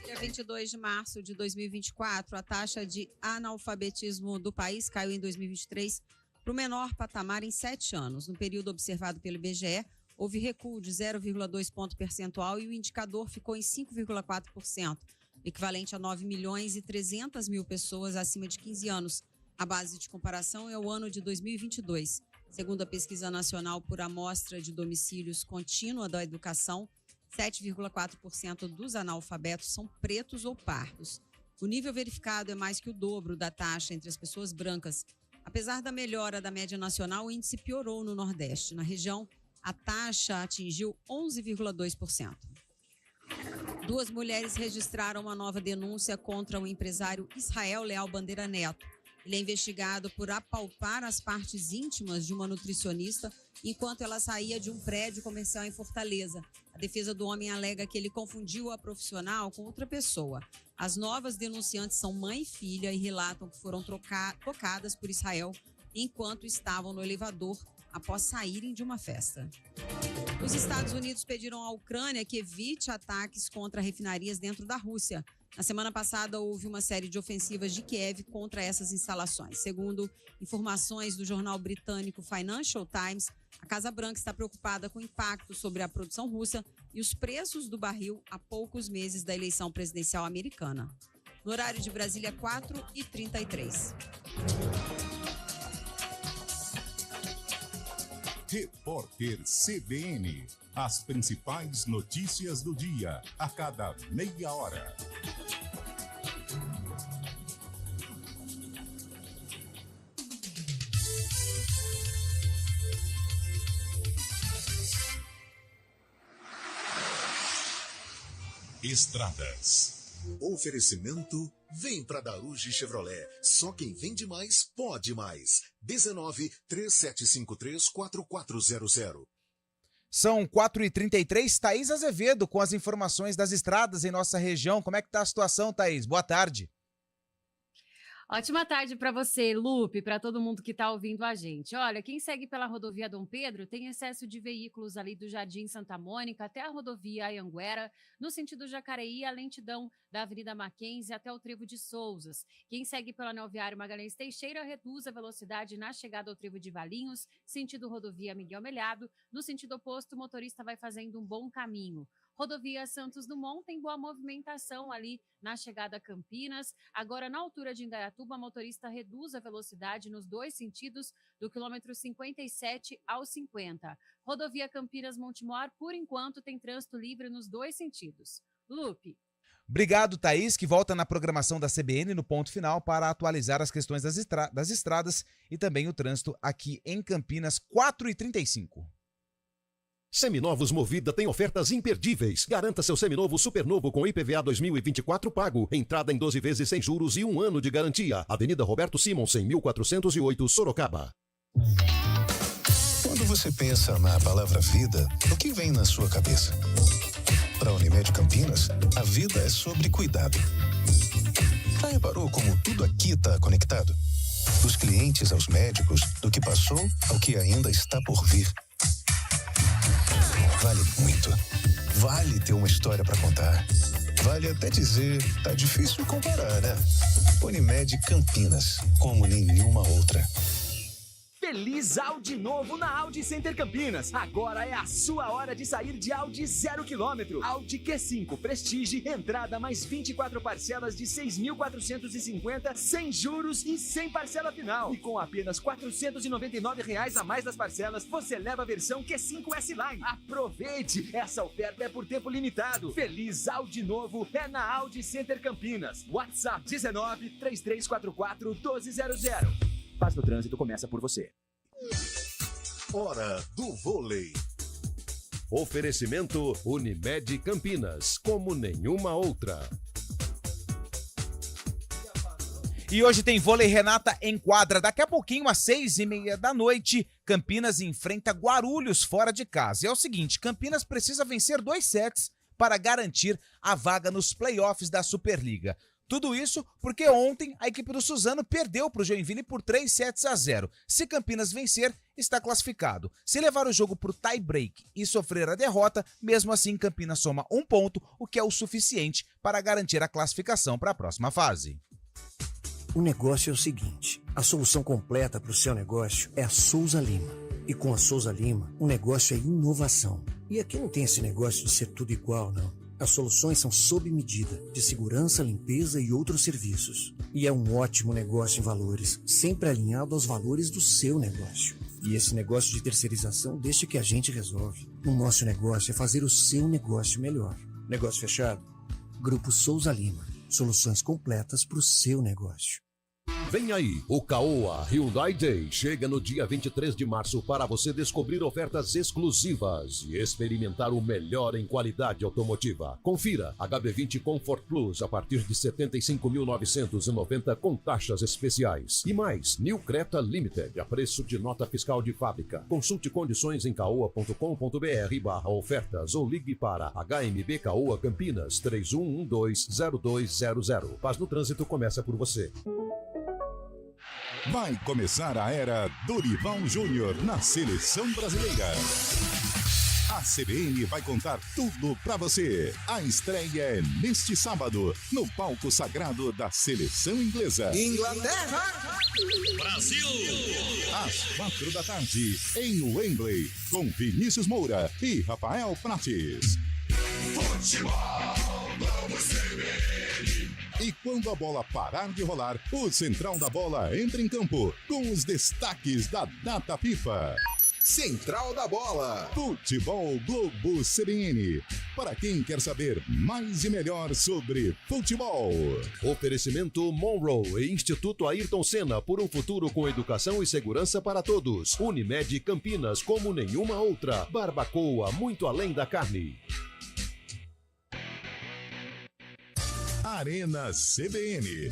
[SPEAKER 13] Dia 22 de março de 2024, a taxa de analfabetismo do país caiu em 2023 para o menor patamar em 7 anos. No período observado pelo IBGE, houve recuo de 0,2 ponto percentual e o indicador ficou em 5,4%, equivalente a 9.300.000 pessoas acima de 15 anos. A base de comparação é o ano de 2022. Segundo a Pesquisa Nacional por Amostra de Domicílios Contínua da Educação, 7,4% dos analfabetos são pretos ou pardos. O nível verificado é mais que o dobro da taxa entre as pessoas brancas. Apesar da melhora da média nacional, o índice piorou no Nordeste. Na região, a taxa atingiu 11,2%. 2 mulheres registraram uma nova denúncia contra o empresário Israel Leal Bandeira Neto. Ele é investigado por apalpar as partes íntimas de uma nutricionista enquanto ela saía de um prédio comercial em Fortaleza. A defesa do homem alega que ele confundiu a profissional com outra pessoa. As novas denunciantes são mãe e filha e relatam que foram tocadas por Israel enquanto estavam no elevador após saírem de uma festa. Os Estados Unidos pediram à Ucrânia que evite ataques contra refinarias dentro da Rússia. Na semana passada, houve uma série de ofensivas de Kiev contra essas instalações. Segundo informações do jornal britânico Financial Times, a Casa Branca está preocupada com o impacto sobre a produção russa e os preços do barril a poucos meses da eleição presidencial americana. No horário de Brasília, 4h33.
[SPEAKER 1] Repórter CBN. As principais notícias do dia, a cada meia hora. Estradas.
[SPEAKER 14] Oferecimento: vem pra Daruge Chevrolet. Só quem vende mais, pode mais. 19-3753-4400.
[SPEAKER 3] São 4h33, Thaís Azevedo com as informações das estradas em nossa região. Como é que tá a situação, Thaís? Boa tarde.
[SPEAKER 15] Ótima tarde para você, Lupe, para todo mundo que está ouvindo a gente. Olha, quem segue pela rodovia Dom Pedro tem excesso de veículos ali do Jardim Santa Mônica até a rodovia Anhanguera, no sentido Jacareí, a lentidão da Avenida Mackenzie até o Trevo de Souzas. Quem segue pelo anel viário Magalhães Teixeira reduz a velocidade na chegada ao Trevo de Valinhos, sentido rodovia Miguel Melhado. No sentido oposto, o motorista vai fazendo um bom caminho. Rodovia Santos Dumont tem boa movimentação ali na chegada a Campinas. Agora, na altura de Indaiatuba, a motorista reduz a velocidade nos dois sentidos, do quilômetro 57 ao 50. Rodovia Campinas-Montemor, por enquanto, tem trânsito livre nos dois sentidos. Lupe.
[SPEAKER 3] Obrigado, Thaís, que volta na programação da CBN no ponto final para atualizar as questões das estradas e também o trânsito aqui em Campinas, 4h35.
[SPEAKER 2] Seminovos Movida tem ofertas imperdíveis. Garanta seu seminovo supernovo com IPVA 2024 pago. Entrada em 12 vezes sem juros e 1 ano de garantia. Avenida Roberto Simonsen, 1408, Sorocaba.
[SPEAKER 16] Quando você pensa na palavra vida, o que vem na sua cabeça? Para a Unimed Campinas, a vida é sobre cuidado. Já reparou como tudo aqui está conectado? Dos clientes aos médicos, do que passou ao que ainda está por vir. Vale muito. Vale ter uma história para contar. Vale até dizer, tá difícil comparar, né? Unimed Campinas, como nenhuma outra.
[SPEAKER 17] Feliz Audi novo na Audi Center Campinas. Agora é a sua hora de sair de Audi 0 km. Audi Q5 Prestige, entrada mais 24 parcelas de 6.450, sem juros e sem parcela final. E com apenas R$ 499 a mais das parcelas, você leva a versão Q5 S-Line. Aproveite! Essa oferta é por tempo limitado. Feliz Audi novo é na Audi Center Campinas. WhatsApp 19-3344-1200. Paz no Trânsito começa por você.
[SPEAKER 14] Hora do vôlei.
[SPEAKER 2] Oferecimento Unimed Campinas, como nenhuma outra.
[SPEAKER 3] E hoje tem vôlei Renata em quadra. Daqui a pouquinho, às 6h30 da noite, Campinas enfrenta Guarulhos fora de casa. E é o seguinte, Campinas precisa vencer 2 sets para garantir a vaga nos playoffs da Superliga. Tudo isso porque ontem a equipe do Suzano perdeu para o Joinville por 3-0. Se Campinas vencer, está classificado. Se levar o jogo para o tie-break e sofrer a derrota, mesmo assim Campinas soma 1 ponto, o que é o suficiente para garantir a classificação para a próxima fase.
[SPEAKER 10] O negócio é o seguinte, a solução completa para o seu negócio é a Souza Lima. E com a Souza Lima, o negócio é inovação. E aqui não tem esse negócio de ser tudo igual, não. As soluções são sob medida, de segurança, limpeza e outros serviços. E é um ótimo negócio em valores, sempre alinhado aos valores do seu negócio. E esse negócio de terceirização deixa que a gente resolve. O nosso negócio é fazer o seu negócio melhor. Negócio fechado? Grupo Souza Lima. Soluções completas para o seu negócio.
[SPEAKER 2] Vem aí, o Caoa Hyundai Day chega no dia 23 de março para você descobrir ofertas exclusivas e experimentar o melhor em qualidade automotiva. Confira HB20 Comfort Plus a partir de R$ 75.990 com taxas especiais. E mais, New Creta Limited a preço de nota fiscal de fábrica. Consulte condições em caoa.com.br/ofertas ou ligue para HMB Caoa Campinas 31120200. Paz no Trânsito começa por você.
[SPEAKER 1] Vai começar a era Dorival Júnior na Seleção Brasileira. A CBN vai contar tudo pra você. A estreia é neste sábado, no palco sagrado da Seleção Inglesa.
[SPEAKER 12] Inglaterra!
[SPEAKER 1] Brasil! Às 4 da tarde, em Wembley, com Vinícius Moura e Rafael Prates. Futebol, vamos CBN! E quando a bola parar de rolar, o Central da Bola entra em campo com os destaques da data FIFA. Central da Bola. Futebol Globo CBN. Para quem quer saber mais e melhor sobre futebol.
[SPEAKER 2] Oferecimento Monroe e Instituto Ayrton Senna por um futuro com educação e segurança para todos. Unimed Campinas como nenhuma outra. Barbacoa, muito além da carne.
[SPEAKER 1] Arena CBN.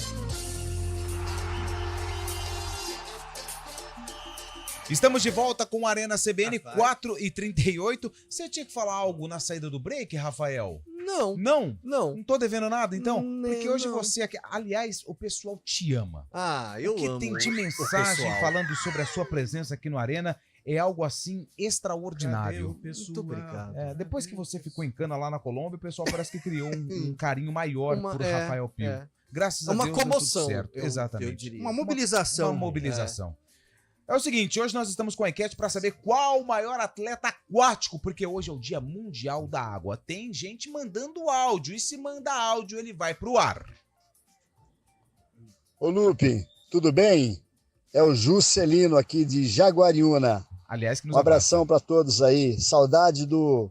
[SPEAKER 3] Estamos de volta com a Arena CBN, 4h38. Você tinha que falar algo na saída do break, Rafael?
[SPEAKER 7] Não.
[SPEAKER 3] Não?
[SPEAKER 7] Não.
[SPEAKER 3] Não tô devendo nada, então? Porque hoje você aqui... Aliás, o pessoal te ama.
[SPEAKER 7] Eu
[SPEAKER 3] amo. O que tem de mensagem falando sobre a sua presença aqui no Arena é algo assim extraordinário.
[SPEAKER 7] Muito obrigado.
[SPEAKER 3] Depois que você ficou em Cana lá na Colômbia, o pessoal parece que criou um carinho maior por Rafael Pio. Graças a Deus,
[SPEAKER 7] uma comoção,
[SPEAKER 3] deu tudo certo. Exatamente.
[SPEAKER 7] Eu diria.
[SPEAKER 5] Uma mobilização.
[SPEAKER 3] Uma mobilização. É o seguinte, hoje nós estamos com a enquete para saber qual o maior atleta aquático, porque hoje é o Dia Mundial da Água. Tem gente mandando áudio, e se manda áudio, ele vai pro ar.
[SPEAKER 18] Ô Lupe, tudo bem? É o Juscelino aqui de Jaguariúna.
[SPEAKER 3] Aliás, que nos
[SPEAKER 18] um abração para todos aí. Saudade do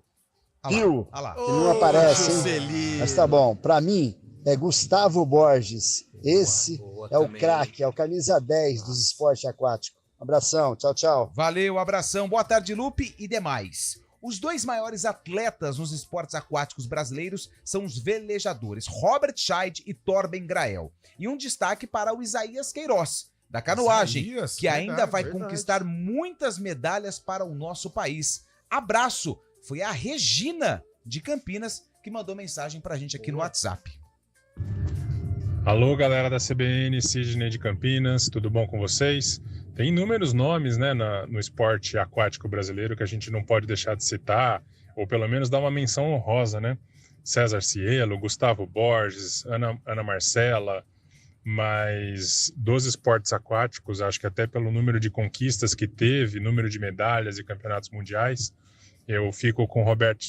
[SPEAKER 18] Pio, que não aparece, hein? Mas tá bom. Para mim, é Gustavo Borges. Esse é o craque, é o camisa 10 dos esportes aquáticos. Abração, tchau, tchau.
[SPEAKER 3] Valeu, abração. Boa tarde, Lupe e demais. Os dois maiores atletas nos esportes aquáticos brasileiros são os velejadores Robert Scheid e Torben Grael. E um destaque para o Isaías Queiroz, da canoagem, que ainda vai conquistar muitas medalhas para o nosso país. Abraço. Foi a Regina, de Campinas, que mandou mensagem pra gente aqui no WhatsApp.
[SPEAKER 19] Alô, galera da CBN, Sidney de Campinas, tudo bom com vocês? Tem inúmeros nomes, né, no esporte aquático brasileiro que a gente não pode deixar de citar, ou pelo menos dar uma menção honrosa, né? César Cielo, Gustavo Borges, Ana Marcela, mas dos esportes aquáticos, acho que até pelo número de conquistas que teve, número de medalhas e campeonatos mundiais, eu fico com Robert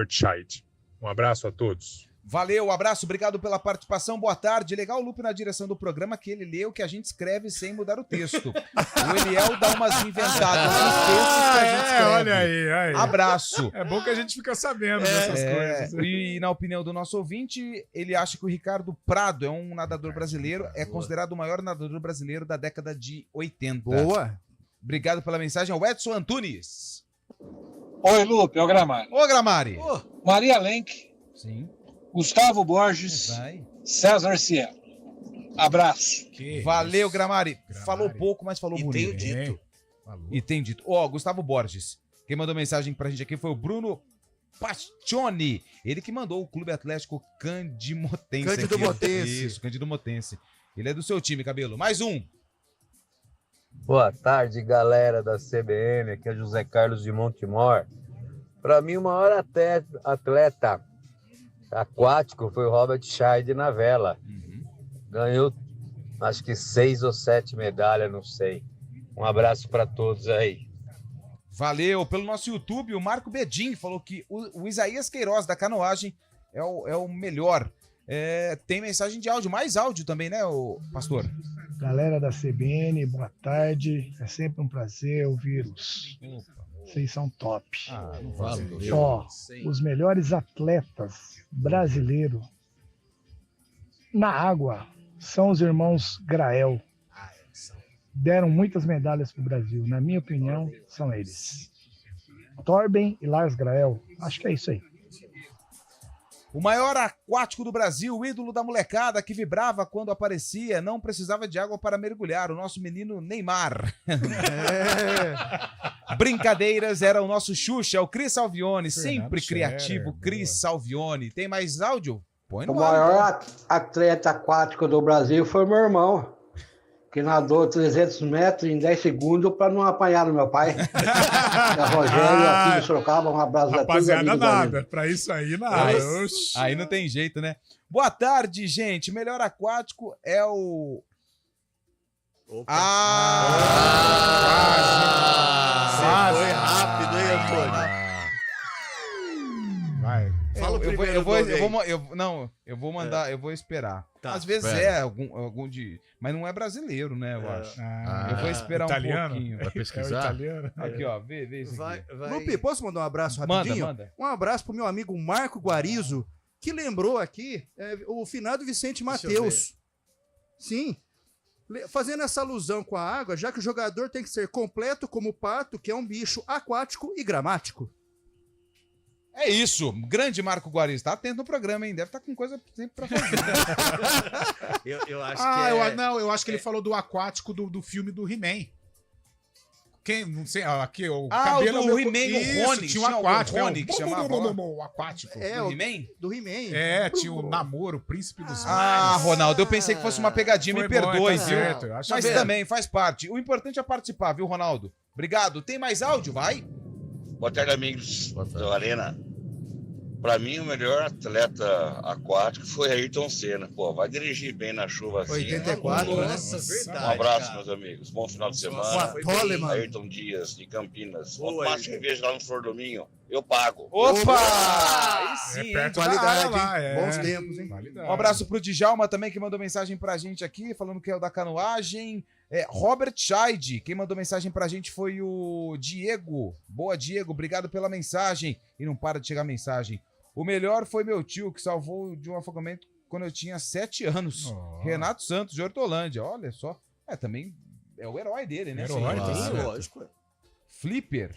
[SPEAKER 19] Scheid. Um abraço a todos.
[SPEAKER 3] Valeu, abraço, obrigado pela participação, boa tarde. Legal o Lupe na direção do programa, que ele lê o que a gente escreve sem mudar o texto. O Eliel dá umas inventadas nos textos que a gente escreve.
[SPEAKER 4] Olha aí.
[SPEAKER 3] Abraço.
[SPEAKER 4] É bom que a gente fica sabendo dessas coisas.
[SPEAKER 3] E na opinião do nosso ouvinte, ele acha que o Ricardo Prado é um nadador brasileiro, é considerado o maior nadador brasileiro da década de 80.
[SPEAKER 5] Boa.
[SPEAKER 3] Obrigado pela mensagem, o Edson Antunes.
[SPEAKER 20] Oi, Lupe, é o Gramari.
[SPEAKER 3] Ô, Gramari.
[SPEAKER 20] Maria Lenk.
[SPEAKER 3] Sim.
[SPEAKER 20] Gustavo Borges, César Cielo. Abraço.
[SPEAKER 3] Valeu, Gramari. Falou pouco, mas falou bonito. E tem dito. Gustavo Borges. Quem mandou mensagem pra gente aqui foi o Bruno Pastione. Ele que mandou o Clube Atlético Candimotense.
[SPEAKER 5] Cândido Motense.
[SPEAKER 3] Isso, Cândido Motense. Ele é do seu time, Cabelo. Mais um.
[SPEAKER 21] Boa tarde, galera da CBN. Aqui é José Carlos de Montemor. Para mim, o maior atleta aquático foi o Robert Scheid na vela. Ganhou, acho que 6 ou 7 medalhas, não sei. Um abraço para todos aí.
[SPEAKER 3] Valeu. Pelo nosso YouTube, o Marco Bedin falou que o Isaías Queiroz da canoagem é o melhor. Tem mensagem de áudio, mais áudio também, né, pastor?
[SPEAKER 22] Galera da CBN, boa tarde. É sempre um prazer ouvi-los. Vocês são top. Os melhores atletas brasileiros na água são os irmãos Grael. Deram muitas medalhas para o Brasil. Na minha opinião, são eles. Torben e Lars Grael. Acho que é isso aí.
[SPEAKER 3] O maior aquático do Brasil, o ídolo da molecada que vibrava quando aparecia, não precisava de água para mergulhar, o nosso menino Neymar. Brincadeiras, era o nosso Xuxa, o Cris Salvione, sempre criativo, Cris Salvione. Tem mais áudio? Põe no
[SPEAKER 23] O maior atleta aquático do Brasil foi meu irmão, que nadou 300 metros em 10 segundos para não apanhar o meu pai. A Rogério, aqui de Sorocaba, um abraço a todos.
[SPEAKER 4] Rapaziada, nada. Pra isso aí, nada.
[SPEAKER 3] Aí não tem jeito, né? Boa tarde, gente. O melhor aquático é o...
[SPEAKER 7] Você foi rápido, hein, Antônio?
[SPEAKER 4] Vai.
[SPEAKER 7] Fala o
[SPEAKER 3] vou mandar, eu vou esperar.
[SPEAKER 7] Tá,
[SPEAKER 3] Às vezes
[SPEAKER 6] espera.
[SPEAKER 3] algum de... Mas não é brasileiro, né, eu acho. Eu vou esperar
[SPEAKER 4] italiano?
[SPEAKER 3] um pouquinho.
[SPEAKER 6] Vai pesquisar?
[SPEAKER 4] italiano.
[SPEAKER 3] Aqui, ó, vê isso aqui.
[SPEAKER 5] Lupe, posso mandar um abraço rapidinho?
[SPEAKER 3] Manda.
[SPEAKER 5] Um abraço pro meu amigo Marco Guarizo, que lembrou aqui o finado Vicente Mateus. Sim. Fazendo essa alusão com a água, já que o jogador tem que ser completo como o pato, que é um bicho aquático e gramático.
[SPEAKER 3] É isso, grande Marco Guariz. Tá atento no programa, hein? Deve estar com coisa sempre pra fazer.
[SPEAKER 7] eu acho que
[SPEAKER 4] eu acho que ele falou do aquático do filme do He-Man. Quem, não sei, aqui, o cabelo...
[SPEAKER 3] o He-Man, o Rony.
[SPEAKER 4] Tinha um aquático.
[SPEAKER 3] O Rony, que chamava...
[SPEAKER 4] O aquático.
[SPEAKER 3] Do He-Man?
[SPEAKER 5] Do He-Man.
[SPEAKER 4] É, tinha o namoro, o príncipe dos
[SPEAKER 3] mares. Ronaldo, eu pensei que fosse uma pegadinha, me perdoe, viu?
[SPEAKER 4] Certo,
[SPEAKER 3] mas também faz parte. O importante é participar, viu, Ronaldo? Obrigado. Tem mais áudio? Vai.
[SPEAKER 8] Boa tarde, amigos do Arena. Pra mim, o melhor atleta aquático foi Ayrton Senna. Pô, vai dirigir bem na chuva assim.
[SPEAKER 5] 84,
[SPEAKER 8] né?
[SPEAKER 7] Nossa, verdade.
[SPEAKER 8] Um abraço,
[SPEAKER 7] cara.
[SPEAKER 8] meus amigos. Bom final de semana. Ayrton Dias, de Campinas. Quanto mais que vejo lá no Flor do Minho, eu pago.
[SPEAKER 3] Opa! Aí sim,
[SPEAKER 4] perto
[SPEAKER 5] qualidade,
[SPEAKER 4] da área lá,
[SPEAKER 5] bons tempos, hein?
[SPEAKER 4] Qualidade.
[SPEAKER 3] Um abraço pro Djalma também, que mandou mensagem pra gente aqui, falando que é o da canoagem. Robert Scheid, quem mandou mensagem pra gente foi o Diego. Boa, Diego, obrigado pela mensagem. E não para de chegar mensagem. O melhor foi meu tio, que salvou de um afogamento quando eu tinha 7 anos. Renato Santos, de Hortolândia. Olha só. Também é o herói dele, né?
[SPEAKER 4] Herói,
[SPEAKER 3] sim,
[SPEAKER 7] lógico.
[SPEAKER 3] Flipper.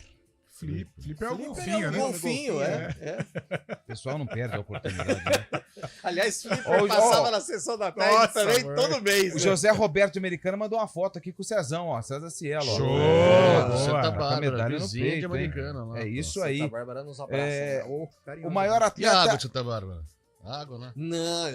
[SPEAKER 4] Flipper é o golfinho, né?
[SPEAKER 7] Golfinho,
[SPEAKER 3] O pessoal não perde a oportunidade, né?
[SPEAKER 7] Aliás, Flipper passava na sessão da tarde também, todo mês.
[SPEAKER 3] O José Roberto Americano mandou uma foto aqui com o Cezão, ó. César Cielo, ó.
[SPEAKER 6] Show! Santa
[SPEAKER 3] Com a
[SPEAKER 6] Bárbara,
[SPEAKER 3] medalha no
[SPEAKER 6] vizinha
[SPEAKER 3] peito,
[SPEAKER 6] de Americana.
[SPEAKER 3] hein?
[SPEAKER 6] Lá,
[SPEAKER 3] É isso
[SPEAKER 7] Santa
[SPEAKER 3] aí.
[SPEAKER 7] Bárbara nos abraça.
[SPEAKER 3] O maior
[SPEAKER 6] E
[SPEAKER 3] atleta...
[SPEAKER 6] a água de Santa Bárbara? Água, né?
[SPEAKER 7] Não,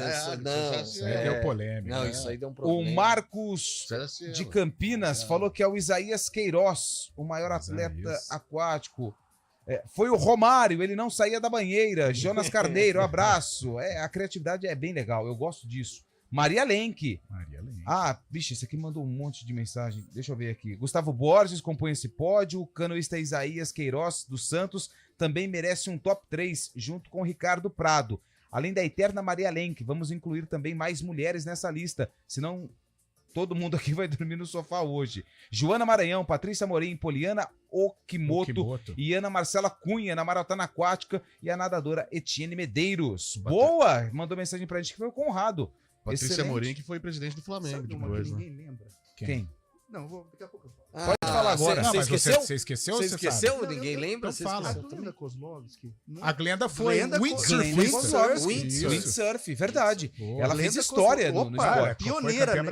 [SPEAKER 4] Isso aí deu polêmica.
[SPEAKER 7] Não, isso aí deu um problema.
[SPEAKER 3] O Marcos de Campinas falou que é o Isaías Queiroz, o maior atleta aquático. Foi o Romário, ele não saía da banheira. Jonas Carneiro, abraço. A criatividade é bem legal, eu gosto disso. Maria Lenk. Bicho, esse aqui mandou um monte de mensagem. Deixa eu ver aqui. Gustavo Borges compõe esse pódio. O canoísta Isaías Queiroz dos Santos também merece um top 3, junto com o Ricardo Prado. Além da eterna Maria Lenk, vamos incluir também mais mulheres nessa lista, senão todo mundo aqui vai dormir no sofá hoje. Joana Maranhão, Patrícia Morim, Poliana Okimoto e Ana Marcela Cunha na maratona aquática e a nadadora Etienne Medeiros. Boa! Mandou mensagem pra gente que foi o Conrado.
[SPEAKER 6] Patrícia
[SPEAKER 3] Excelente.
[SPEAKER 6] Morim, que foi presidente do Flamengo.
[SPEAKER 5] Sabe uma
[SPEAKER 6] depois,
[SPEAKER 5] que
[SPEAKER 6] né?
[SPEAKER 5] ninguém lembra?
[SPEAKER 3] Quem?
[SPEAKER 5] Não, daqui a pouco eu falo.
[SPEAKER 3] Pode falar agora.
[SPEAKER 4] Não, mas
[SPEAKER 7] esqueceu?
[SPEAKER 4] Você esqueceu?
[SPEAKER 7] Você
[SPEAKER 4] Você
[SPEAKER 7] esqueceu?
[SPEAKER 4] sabe?
[SPEAKER 7] Ninguém lembra?
[SPEAKER 4] Então fala.
[SPEAKER 5] A Glenda Kozlovski.
[SPEAKER 4] A Glenda foi
[SPEAKER 3] Windsurf. Windsurf, verdade. Ela fez história no esporte.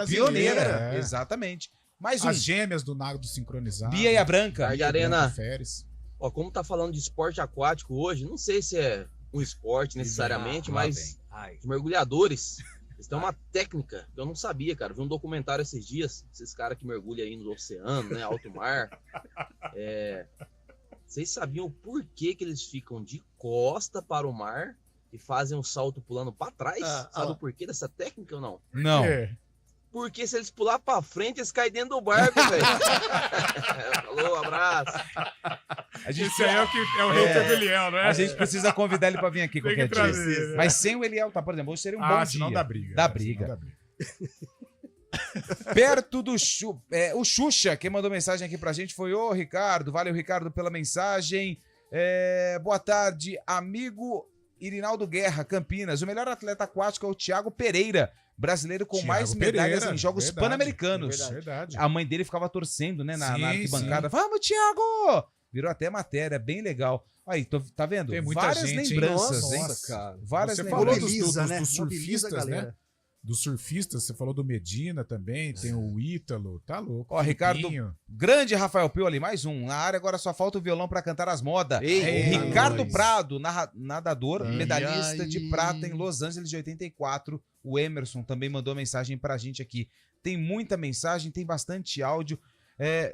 [SPEAKER 3] Pioneira. Exatamente. Mais
[SPEAKER 4] As gêmeas do Nado Sincronizado.
[SPEAKER 3] Bia e a Branca.
[SPEAKER 9] Tarde Arena.
[SPEAKER 4] Férez.
[SPEAKER 9] Ó, como tá falando de esporte aquático hoje, não sei se é um esporte necessariamente, mas os mergulhadores, eles têm uma técnica que eu não sabia, cara. Vi um documentário esses dias, esses caras que mergulham aí no oceano, né, alto mar. Vocês sabiam por que eles ficam de costa para o mar e fazem um salto pulando para trás? Sabe o porquê dessa técnica ou não?
[SPEAKER 3] Não.
[SPEAKER 9] Porque se eles pular pra frente, eles caem dentro do barco, velho. Falou, abraço.
[SPEAKER 4] Esse aí é o rei do Eliel, né?
[SPEAKER 3] A gente precisa convidar ele pra vir aqui qualquer dia.
[SPEAKER 4] Trazer,
[SPEAKER 3] Mas sem o Eliel, tá? Por exemplo, hoje seria um bom dia.
[SPEAKER 4] Senão dá briga.
[SPEAKER 3] Dá briga. Perto do o Xuxa, quem mandou mensagem aqui pra gente foi o Ricardo. Valeu, Ricardo, pela mensagem. Boa tarde, amigo Irinaldo Guerra, Campinas. O melhor atleta aquático é o Thiago Pereira, brasileiro com mais medalhas em Jogos Pan-Americanos.
[SPEAKER 4] Verdade.
[SPEAKER 3] A mãe dele ficava torcendo, né, na arquibancada. Vamos, Thiago! Virou até matéria, bem legal. Aí, tá vendo?
[SPEAKER 4] Tem muita
[SPEAKER 3] várias
[SPEAKER 4] gente,
[SPEAKER 3] lembranças, hein?
[SPEAKER 4] Nossa, cara.
[SPEAKER 3] Várias
[SPEAKER 4] Você
[SPEAKER 3] lembranças.
[SPEAKER 4] falou dos surfistas, né? Dos surfistas, você falou do Medina também, tem o Ítalo, tá louco.
[SPEAKER 3] Ó, Ricardo, grande Rafael Pio ali, mais um. Na área agora só falta o violão pra cantar as modas. Ricardo Prado, nadador, medalhista de prata em Los Angeles de 84. O Emerson também mandou mensagem pra gente aqui. Tem muita mensagem, tem bastante áudio.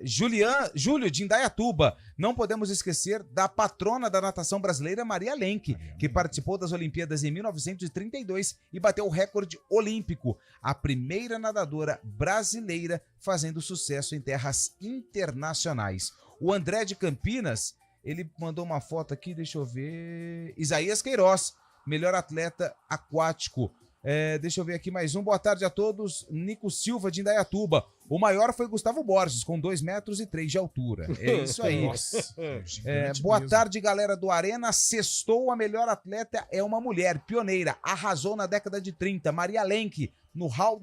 [SPEAKER 3] Júlio de Indaiatuba. Não podemos esquecer da patrona da natação brasileira, Maria Lenk, que participou das Olimpíadas em 1932 e bateu o recorde olímpico. A primeira nadadora brasileira fazendo sucesso em terras internacionais. O André de Campinas, ele mandou uma foto aqui, deixa eu ver. Isaías Queiroz. melhor atleta aquático. Deixa eu ver aqui mais um. Boa tarde a todos. Nico Silva, de Indaiatuba. O maior foi Gustavo Borges, com 2,3 metros de altura. É isso aí.
[SPEAKER 4] Nossa,
[SPEAKER 3] boa
[SPEAKER 4] mesmo.
[SPEAKER 3] tarde, galera do Arena. Sextou, a melhor atleta é uma mulher, pioneira. Arrasou na década de 30. Maria Lenk, no hall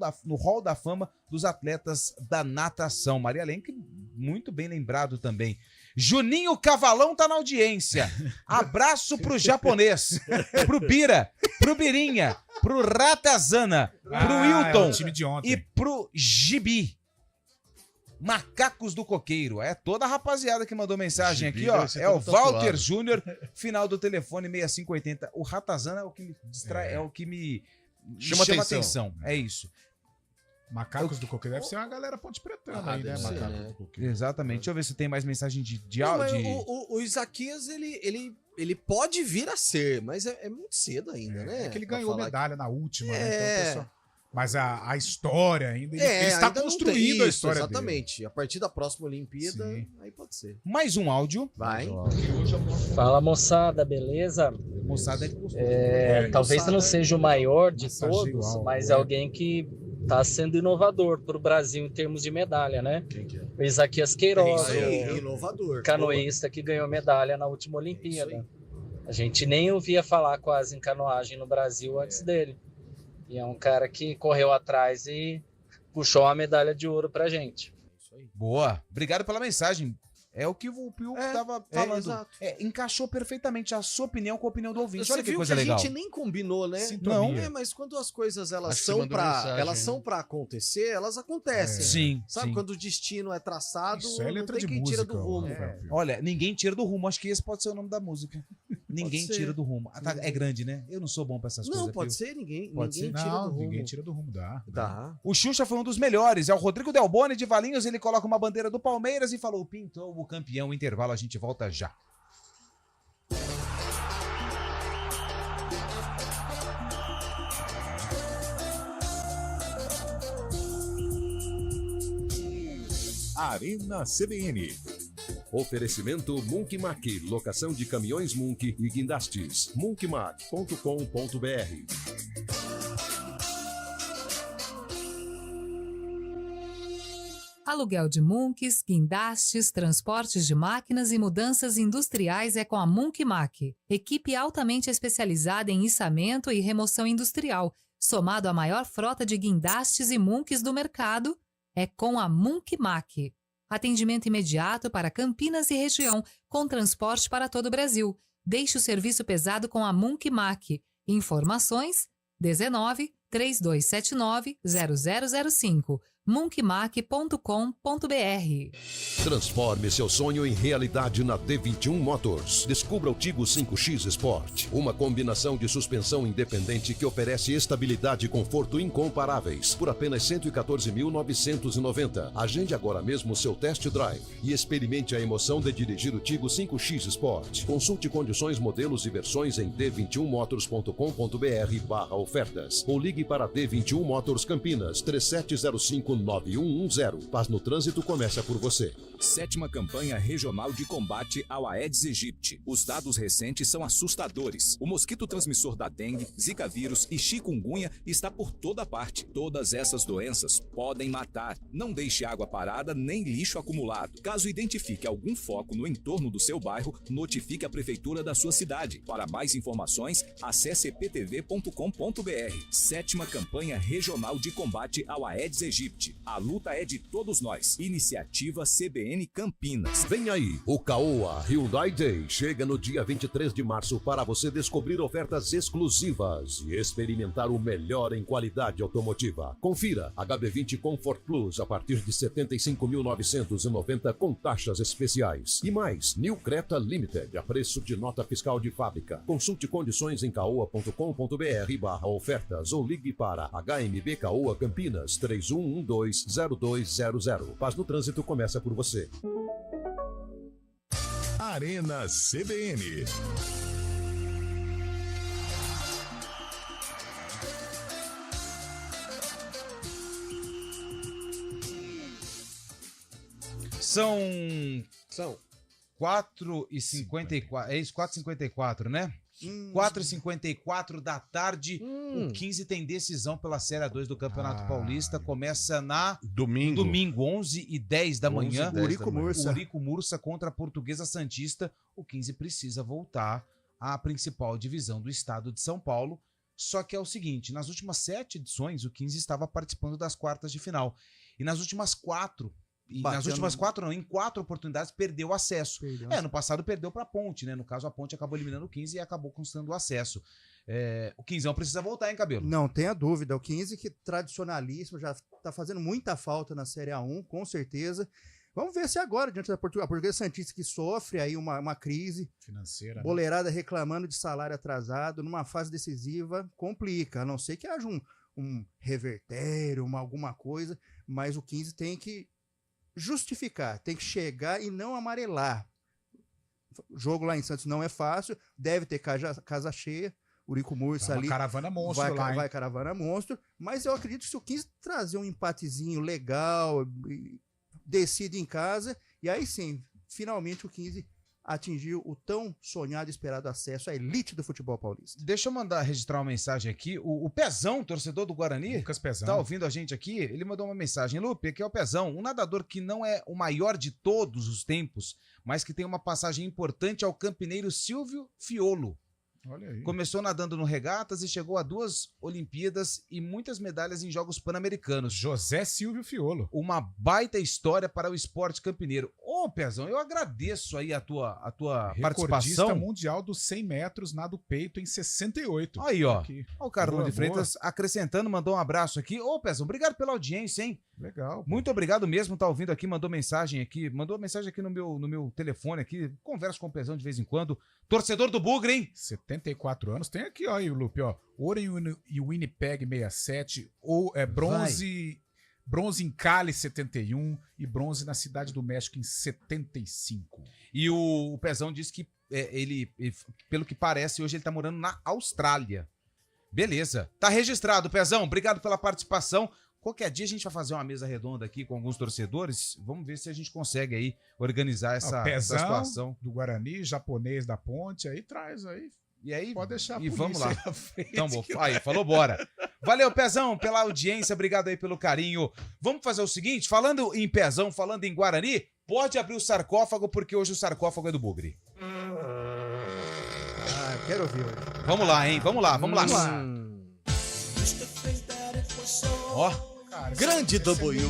[SPEAKER 3] da fama dos atletas da natação. Maria Lenk, muito bem lembrado também. Juninho Cavalão tá na audiência. Abraço pro japonês, pro Bira, pro Birinha, pro Ratazana, pro Wilton
[SPEAKER 4] o time de ontem.
[SPEAKER 3] e pro Gibi. Macacos do Coqueiro. É toda a rapaziada que mandou mensagem
[SPEAKER 6] Gibi
[SPEAKER 3] aqui, ó.
[SPEAKER 6] deve ser
[SPEAKER 3] É o
[SPEAKER 6] todo
[SPEAKER 3] Walter
[SPEAKER 6] tatuado.
[SPEAKER 3] Júnior, final do telefone 6580. O Ratazana é o que me distrai, é o que me
[SPEAKER 6] Chama
[SPEAKER 3] atenção. É isso.
[SPEAKER 4] Macacos do Coqueiro deve ser uma galera ponte pretana aí, né?
[SPEAKER 7] deve ser,
[SPEAKER 4] Macacos
[SPEAKER 7] né?
[SPEAKER 4] do Coqueiro.
[SPEAKER 3] Exatamente. Deixa eu ver se tem mais mensagem de
[SPEAKER 7] Não, mas
[SPEAKER 3] áudio.
[SPEAKER 7] o Isaquias, ele pode vir a ser, mas é muito cedo ainda, né?
[SPEAKER 4] É que ele
[SPEAKER 7] Pra
[SPEAKER 4] ganhou
[SPEAKER 7] falar
[SPEAKER 4] medalha na última, né?
[SPEAKER 7] É.
[SPEAKER 4] Então, pessoal... Mas a história ainda, ele está
[SPEAKER 7] ainda não
[SPEAKER 4] construindo
[SPEAKER 7] tem
[SPEAKER 4] a
[SPEAKER 7] isso,
[SPEAKER 4] história
[SPEAKER 7] exatamente. A partir da próxima Olimpíada,
[SPEAKER 4] Sim.
[SPEAKER 7] aí pode ser.
[SPEAKER 3] Mais um áudio.
[SPEAKER 7] Vai.
[SPEAKER 11] Fala, moçada, beleza?
[SPEAKER 3] Moçada é gostoso.
[SPEAKER 11] Talvez
[SPEAKER 7] moçada,
[SPEAKER 11] não seja o maior de
[SPEAKER 4] massageio
[SPEAKER 11] todos,
[SPEAKER 4] alto,
[SPEAKER 11] mas
[SPEAKER 4] é.
[SPEAKER 11] é alguém que está sendo inovador para o Brasil em termos de medalha, né?
[SPEAKER 6] Quem que é?
[SPEAKER 11] O Isaquias Queiroz,
[SPEAKER 7] É inovador.
[SPEAKER 11] o canoísta que ganhou medalha na última Olimpíada. A gente nem ouvia falar quase em canoagem no Brasil antes dele. E é um cara que correu atrás e puxou uma medalha de ouro pra gente.
[SPEAKER 3] Boa. Obrigado pela mensagem. É o que o Pio estava falando.
[SPEAKER 7] exato.
[SPEAKER 3] Encaixou perfeitamente a sua opinião com a opinião do ouvinte.
[SPEAKER 7] Você
[SPEAKER 3] Olha que
[SPEAKER 7] viu
[SPEAKER 3] coisa
[SPEAKER 7] que
[SPEAKER 3] legal.
[SPEAKER 7] a gente nem combinou, né?
[SPEAKER 3] Sintonia.
[SPEAKER 7] Mas quando as coisas
[SPEAKER 6] Acho
[SPEAKER 7] elas
[SPEAKER 6] que você
[SPEAKER 7] são
[SPEAKER 6] mandou
[SPEAKER 7] pra
[SPEAKER 6] mensagem,
[SPEAKER 7] elas
[SPEAKER 6] né?
[SPEAKER 7] são para acontecer, elas acontecem.
[SPEAKER 3] Sim,
[SPEAKER 7] Sabe
[SPEAKER 3] sim.
[SPEAKER 7] quando o destino é traçado,
[SPEAKER 4] Isso é
[SPEAKER 7] não
[SPEAKER 4] letra
[SPEAKER 7] tem
[SPEAKER 4] de
[SPEAKER 7] quem tira
[SPEAKER 4] música,
[SPEAKER 7] do rumo.
[SPEAKER 4] Rafael.
[SPEAKER 3] Olha, ninguém tira do rumo. Acho que esse pode ser o nome da música. Ninguém
[SPEAKER 7] ser.
[SPEAKER 3] tira do rumo. Ah, tá, é grande, né? Eu não sou bom pra essas coisas.
[SPEAKER 7] Não, pode
[SPEAKER 3] Pio.
[SPEAKER 7] ser ninguém.
[SPEAKER 3] Pode
[SPEAKER 7] ninguém
[SPEAKER 3] ser.
[SPEAKER 7] tira
[SPEAKER 4] Não,
[SPEAKER 7] do rumo.
[SPEAKER 4] ninguém tira do rumo, dá.
[SPEAKER 7] Dá.
[SPEAKER 3] O Xuxa foi um dos melhores. É o Rodrigo Delboni de Valinhos. Ele coloca uma bandeira do Palmeiras e falou: pintou o campeão. Intervalo, a gente volta já.
[SPEAKER 1] Arena CBN.
[SPEAKER 2] Oferecimento Munk Mac, locação de caminhões Munk e guindastes. munkmac.com.br.
[SPEAKER 13] Aluguel de munks, guindastes, transportes de máquinas e mudanças industriais é com a Munk Mac. Equipe altamente especializada em içamento e remoção industrial, somado à maior frota de guindastes e munks do mercado, é com a Munk Mac. Atendimento imediato para Campinas e região, com transporte para todo o Brasil. Deixe o serviço pesado com a Munk Mac. Informações 19 3279 0005. munkmac.com.br.
[SPEAKER 2] Transforme seu sonho em realidade na D21 Motors. Descubra o Tigo 5X Sport, uma combinação de suspensão independente que oferece estabilidade e conforto incomparáveis por apenas R$ 114.990. Agende agora mesmo o seu test drive e experimente a emoção de dirigir o Tigo 5X Sport. Consulte condições, modelos e versões em d21motors.com.br/ofertas ou ligue para D21 Motors Campinas 3705 9110. Paz no Trânsito começa por você.
[SPEAKER 15] 7ª Campanha Regional de Combate ao Aedes aegypti. Os dados recentes são assustadores. O mosquito transmissor da dengue, zika vírus e chikungunya está por toda parte. Todas essas doenças podem matar. Não deixe água parada nem lixo acumulado. Caso identifique algum foco no entorno do seu bairro, notifique a prefeitura da sua cidade. Para mais informações, acesse eptv.com.br. 7ª Campanha Regional de Combate ao Aedes aegypti. A luta é de todos nós. Iniciativa CBN Campinas.
[SPEAKER 2] Vem aí, o Caoa Hyundai Day chega no dia 23 de março para você descobrir ofertas exclusivas e experimentar o melhor em qualidade automotiva. Confira HB20 Comfort Plus a partir de R$ 75.990 com taxas especiais. E mais, New Creta Limited a preço de nota fiscal de fábrica. Consulte condições em caoa.com.br/ofertas ou ligue para HMB Caoa Campinas 31120200. Paz no Trânsito começa por você.
[SPEAKER 1] Arena CBN.
[SPEAKER 3] São 4h54, é isso? 4h54, né? 4h54 da tarde, o 15 tem decisão pela Série A2 do Campeonato Paulista, começa na domingo 11h10 da manhã, Urico Mursa contra a Portuguesa Santista. O 15 precisa voltar à principal divisão do estado de São Paulo, só que é o seguinte, nas últimas 7 edições o 15 estava participando das quartas de final, e nas últimas 4 em 4 oportunidades perdeu acesso. No passado perdeu para a Ponte, né? No caso, a Ponte acabou eliminando o 15 e acabou conquistando o acesso. O 15 precisa voltar, hein, Cabelo?
[SPEAKER 5] Não tenha dúvida. O 15, que tradicionalíssimo, já tá fazendo muita falta na Série A1, com certeza. Vamos ver se agora, diante da Portuguesa Santista, que sofre aí uma crise
[SPEAKER 4] financeira,
[SPEAKER 5] boleirada, né? Reclamando de salário atrasado, numa fase decisiva, complica. A não ser que haja um revertério, alguma coisa, mas o 15 tem que justificar, tem que chegar e não amarelar. O jogo lá em Santos não é fácil, deve ter casa cheia, Urico Mursa ali.
[SPEAKER 4] Caravana monstro
[SPEAKER 5] vai caravana monstro, mas eu acredito que se o 15 trazer um empatezinho legal, decide em casa, e aí sim, finalmente o 15 atingiu o tão sonhado e esperado acesso à elite do futebol paulista.
[SPEAKER 3] Deixa eu registrar uma mensagem aqui. O Pezão, torcedor do Guarani,
[SPEAKER 4] Lucas Pezão,
[SPEAKER 3] tá ouvindo a gente aqui, ele mandou uma mensagem. Lupe, aqui é o Pezão, um nadador que não é o maior de todos os tempos, mas que tem uma passagem importante ao campineiro Silvio Fiolo.
[SPEAKER 4] Olha aí.
[SPEAKER 3] Começou nadando no regatas e chegou a 2 Olimpíadas e muitas medalhas em Jogos Pan-Americanos.
[SPEAKER 4] José Silvio Fiolo.
[SPEAKER 3] Uma baita história para o esporte campineiro. Ô, Pezão, eu agradeço aí a tua participação.
[SPEAKER 4] Recordista mundial dos 100 metros nado peito em 68.
[SPEAKER 3] Aí, ó.
[SPEAKER 4] Aqui.
[SPEAKER 3] O Carlão de Freitas acrescentando, mandou um abraço aqui. Ô, Pezão, obrigado pela audiência, hein?
[SPEAKER 4] Legal. Pô.
[SPEAKER 3] Muito obrigado mesmo, tá ouvindo aqui, mandou mensagem aqui no meu telefone aqui, converso com o Pezão de vez em quando. Torcedor do Bugre, hein?
[SPEAKER 4] 74 anos. Tem aqui, ó, aí o Lupe, ó. Ouro em Winnipeg 67, bronze em Cali 71 e bronze na Cidade do México em 75.
[SPEAKER 3] E o Pezão disse que ele, pelo que parece, hoje ele tá morando na Austrália. Beleza. Tá registrado, Pezão. Obrigado pela participação. Qualquer dia a gente vai fazer uma mesa redonda aqui com alguns torcedores. Vamos ver se a gente consegue aí organizar essa situação.
[SPEAKER 4] Do Guarani, japonês da Ponte, aí traz aí.
[SPEAKER 3] E aí,
[SPEAKER 4] pode deixar a
[SPEAKER 3] e vamos lá.
[SPEAKER 4] Frente,
[SPEAKER 3] então, aí, falou bora. Valeu, Pezão, pela audiência, obrigado aí pelo carinho. Vamos fazer o seguinte, falando em Pezão, falando em Guarani, pode abrir o sarcófago, porque hoje o sarcófago é do Bugre.
[SPEAKER 5] Quero ouvir hoje.
[SPEAKER 3] Vamos lá, hein, vamos lá.
[SPEAKER 7] Ó. Grande W.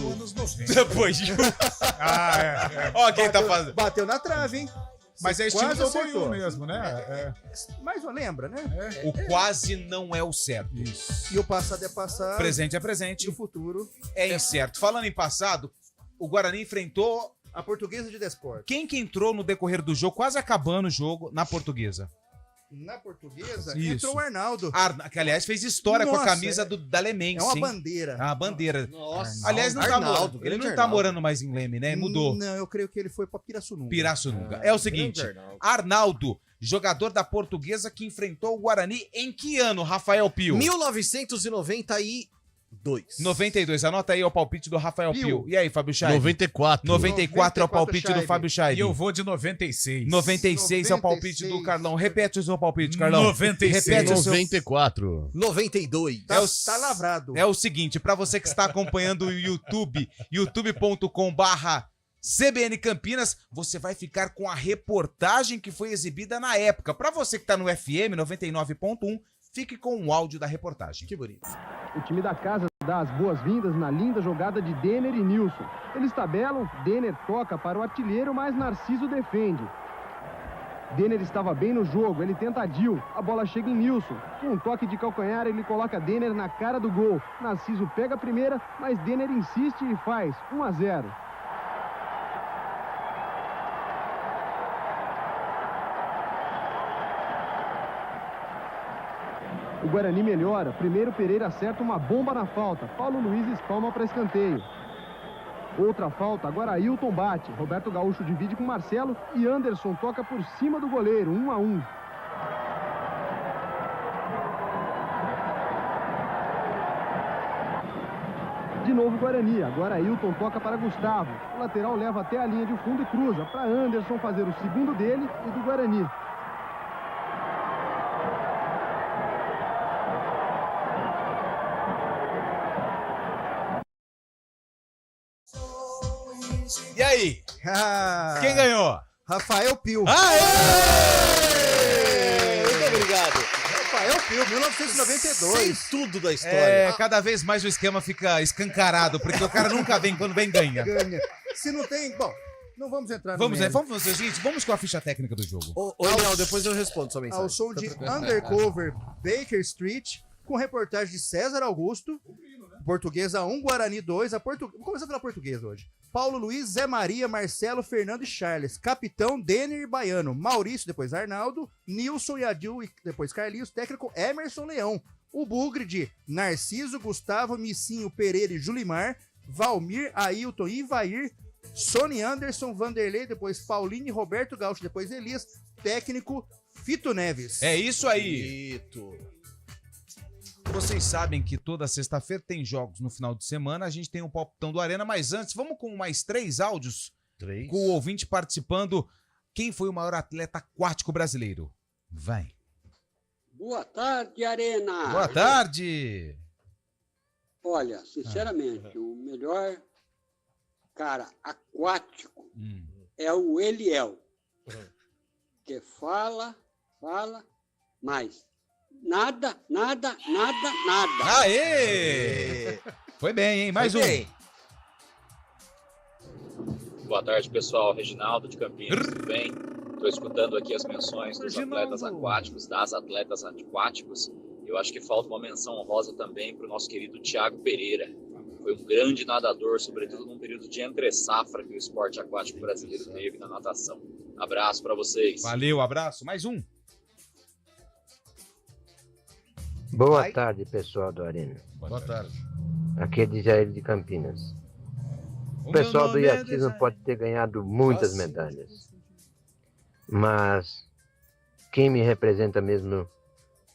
[SPEAKER 3] Ó, quem tá fazendo.
[SPEAKER 5] Bateu na trave, hein?
[SPEAKER 4] Mas é estilo W mesmo, né?
[SPEAKER 5] Mas lembra, né?
[SPEAKER 3] O quase não é o certo.
[SPEAKER 4] Isso.
[SPEAKER 5] E o passado é passado.
[SPEAKER 3] Presente é presente.
[SPEAKER 5] E o futuro
[SPEAKER 3] é incerto. Falando em passado, o Guarani enfrentou
[SPEAKER 5] a Portuguesa de Desporto.
[SPEAKER 3] Quem que entrou no decorrer do jogo, quase acabando o jogo, na Portuguesa?
[SPEAKER 5] Na Portuguesa,
[SPEAKER 3] Isso.
[SPEAKER 5] entrou o Arnaldo.
[SPEAKER 3] Que, aliás, fez história com a camisa da Lemense.
[SPEAKER 5] É uma bandeira.
[SPEAKER 3] É uma bandeira.
[SPEAKER 5] Nossa.
[SPEAKER 3] Aliás, ele não tá morando mais em Leme, né? Mudou.
[SPEAKER 5] Não, eu creio que ele foi pra Pirassununga.
[SPEAKER 3] É o seguinte, Arnaldo, jogador da Portuguesa que enfrentou o Guarani em que ano, Rafael Pio?
[SPEAKER 7] 1992.
[SPEAKER 3] 92, anota aí o palpite do Rafael Pio. E aí, Fábio Chay?
[SPEAKER 6] 94.
[SPEAKER 3] 94 é o palpite do Fábio Chay.
[SPEAKER 4] E eu vou de 96.
[SPEAKER 3] 96 é o palpite do Carlão. Repete o seu palpite, Carlão.
[SPEAKER 4] 96.
[SPEAKER 3] Repete o seu...
[SPEAKER 6] 94.
[SPEAKER 7] 92.
[SPEAKER 5] Tá lavrado.
[SPEAKER 3] É o seguinte, pra você que está acompanhando o YouTube, youtube.com/CBN Campinas, você vai ficar com a reportagem que foi exibida na época. Pra você que tá no FM 99.1, fique com o áudio da reportagem.
[SPEAKER 7] Que bonito.
[SPEAKER 14] O time da casa dá as boas-vindas na linda jogada de Denner e Nilson. Eles tabelam, Denner toca para o artilheiro, mas Narciso defende. Denner estava bem no jogo, ele tenta a Dil, a bola chega em Nilson. Com um toque de calcanhar, ele coloca Denner na cara do gol. Narciso pega a primeira, mas Denner insiste e faz 1-0. O Guarani melhora. Primeiro Pereira acerta uma bomba na falta. Paulo Luiz espalma para escanteio. Outra falta, agora Ailton bate. Roberto Gaúcho divide com Marcelo e Anderson toca por cima do goleiro. 1-1. De novo o Guarani. Agora Ailton toca para Gustavo. O lateral leva até a linha de fundo e cruza para Anderson fazer o segundo dele e do Guarani.
[SPEAKER 3] E aí? Quem ganhou?
[SPEAKER 5] Rafael Pio.
[SPEAKER 3] Aê!
[SPEAKER 7] Muito obrigado.
[SPEAKER 5] Rafael Pio, 1992.
[SPEAKER 7] Sei tudo da história.
[SPEAKER 3] Cada vez mais o esquema fica escancarado, porque o cara nunca vem, quando vem ganha.
[SPEAKER 5] Se não tem, bom, não vamos entrar no
[SPEAKER 3] Vamos
[SPEAKER 5] mérito.
[SPEAKER 3] fazer o seguinte, vamos com a ficha técnica do jogo.
[SPEAKER 7] Ô, Léo, depois eu respondo sua mensagem.
[SPEAKER 5] Ao som de Undercover Baker Street, com reportagem de César Augusto. Portuguesa 1, Guarani 2. Vou começar pela portuguesa hoje. Paulo Luiz, Zé Maria, Marcelo, Fernando e Charles. Capitão, Denner e Baiano. Maurício, depois Arnaldo. Nilson e Adil, e depois Carlinhos. Técnico, Emerson Leão. O Bugre de Narciso, Gustavo, Missinho, Pereira e Julimar. Valmir, Ailton e Ivair. Sony Anderson, Vanderlei, depois Paulinho e Roberto Gaúcho, depois Elias. Técnico, Fito Neves.
[SPEAKER 3] É isso aí. Vocês sabem que toda sexta-feira tem jogos no final de semana, a gente tem um palpitão do Arena, mas antes, vamos com mais 3 áudios?
[SPEAKER 6] 3.
[SPEAKER 3] Com o ouvinte participando. Quem foi o maior atleta aquático brasileiro? Vai.
[SPEAKER 10] Boa tarde, Arena.
[SPEAKER 3] Boa tarde.
[SPEAKER 10] Olha, sinceramente, o melhor cara aquático é o Eliel. Que fala, mas nada.
[SPEAKER 3] Aê! Foi bem, hein? Mais um.
[SPEAKER 16] Boa tarde, pessoal. Reginaldo de Campinas, tudo bem? Estou escutando aqui as menções dos atletas aquáticos, das atletas aquáticos. Eu acho que falta uma menção honrosa também para o nosso querido Thiago Pereira. Foi um grande nadador, sobretudo num período de entre-safra que o esporte aquático brasileiro teve na natação. Abraço para vocês.
[SPEAKER 3] Valeu, abraço. Mais um.
[SPEAKER 17] Boa tarde, pessoal do Arena.
[SPEAKER 6] Boa tarde.
[SPEAKER 17] Aqui é de Jair de Campinas. O pessoal do iatismo pode ter ganhado muitas medalhas, mas quem me representa mesmo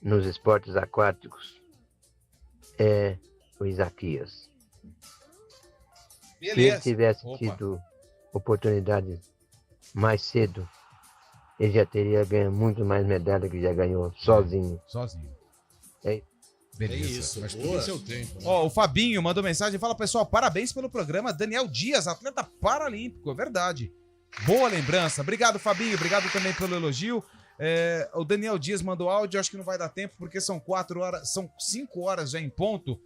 [SPEAKER 17] nos esportes aquáticos é o Isaquias. Se ele tivesse tido oportunidade mais cedo, ele já teria ganho muito mais medalha que já ganhou sozinho.
[SPEAKER 3] Beleza.
[SPEAKER 6] Mas tudo em seu tempo. Né?
[SPEAKER 3] Ó, o Fabinho mandou mensagem e fala, pessoal, parabéns pelo programa. Daniel Dias, atleta paralímpico, é verdade. Boa lembrança. Obrigado, Fabinho. Obrigado também pelo elogio. O Daniel Dias mandou áudio, acho que não vai dar tempo, porque são 5 horas já em ponto.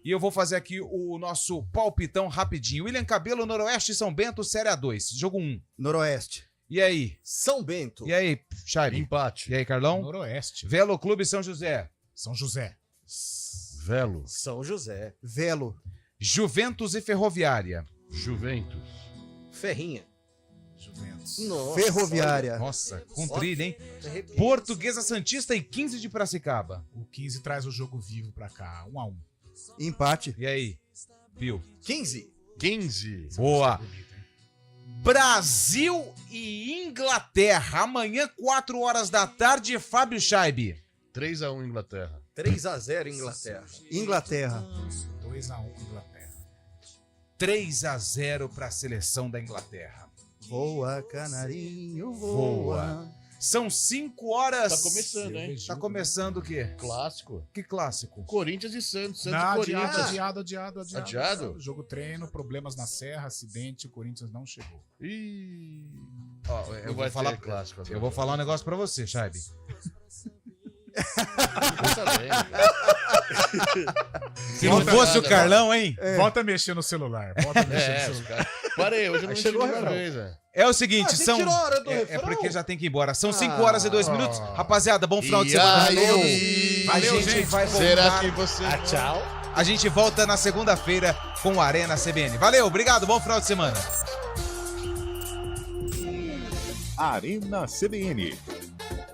[SPEAKER 3] E eu vou fazer aqui o nosso palpitão rapidinho. William Cabelo, Noroeste São Bento, Série A2. Jogo 1.
[SPEAKER 5] Noroeste.
[SPEAKER 3] E aí?
[SPEAKER 7] São Bento.
[SPEAKER 3] E aí, Chay?
[SPEAKER 6] Empate.
[SPEAKER 3] E aí, Carlão?
[SPEAKER 4] Noroeste.
[SPEAKER 3] Velo Clube São José.
[SPEAKER 4] São José.
[SPEAKER 6] Velo.
[SPEAKER 7] São José.
[SPEAKER 5] Velo.
[SPEAKER 3] Juventus e Ferroviária.
[SPEAKER 6] Juventus.
[SPEAKER 7] Ferrinha.
[SPEAKER 4] Juventus.
[SPEAKER 7] Nossa,
[SPEAKER 5] Ferroviária.
[SPEAKER 3] Nossa, com trilha, hein? Portuguesa Santista e 15 de Piracicaba.
[SPEAKER 4] O 15 traz o jogo vivo pra cá, 1-1.
[SPEAKER 5] Empate.
[SPEAKER 3] E aí, Pio?
[SPEAKER 7] 15.
[SPEAKER 3] Boa. Brasil e Inglaterra. Amanhã, 4 horas da tarde, Fábio Scheibe.
[SPEAKER 6] 3-1 Inglaterra.
[SPEAKER 7] 3-0 Inglaterra.
[SPEAKER 5] Inglaterra.
[SPEAKER 4] 2-1 Inglaterra.
[SPEAKER 3] 3-0 para a seleção da Inglaterra.
[SPEAKER 5] Voa, canarinho, voa.
[SPEAKER 3] São 5 horas.
[SPEAKER 6] Tá começando, hein?
[SPEAKER 3] Tá começando o quê?
[SPEAKER 6] Clássico.
[SPEAKER 3] Que clássico?
[SPEAKER 6] Corinthians e Santos. Santos
[SPEAKER 4] Não,
[SPEAKER 6] e Corinthians.
[SPEAKER 4] adiado.
[SPEAKER 6] Adiado?
[SPEAKER 4] Jogo treino, problemas na serra, acidente, o Corinthians não chegou.
[SPEAKER 3] Ó,
[SPEAKER 6] eu vou falar clássico agora.
[SPEAKER 3] Eu vou falar um negócio pra você, Scheibe. Se não fosse o Carlão, hein?
[SPEAKER 4] Volta a mexer no celular. Volta a mexer no celular.
[SPEAKER 6] Parei, hoje não
[SPEAKER 7] chegou
[SPEAKER 6] uma vez, velho.
[SPEAKER 3] É o seguinte,
[SPEAKER 7] são... tirou a hora do
[SPEAKER 3] é
[SPEAKER 7] refrão.
[SPEAKER 3] porque já tem que ir embora. São 5 horas e 2 minutos. Rapaziada, bom final de semana.
[SPEAKER 4] Valeu, gente.
[SPEAKER 3] Vai voltar.
[SPEAKER 6] Será que você...
[SPEAKER 7] tchau.
[SPEAKER 3] A gente volta na segunda-feira com a Arena CBN. Valeu, obrigado, bom final de semana.
[SPEAKER 1] Arena CBN.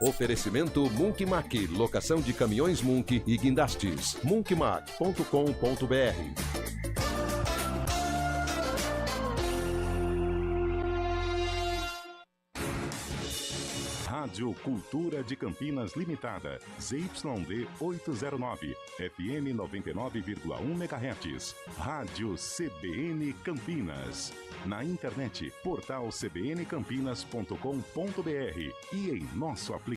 [SPEAKER 2] Oferecimento Munkmac, locação de caminhões Munk e guindastes. munkmac.com.br
[SPEAKER 1] Rádio Cultura de Campinas Limitada, ZYD 809, FM 99,1 MHz. Rádio CBN Campinas. Na internet, portal cbncampinas.com.br e em nosso aplicativo.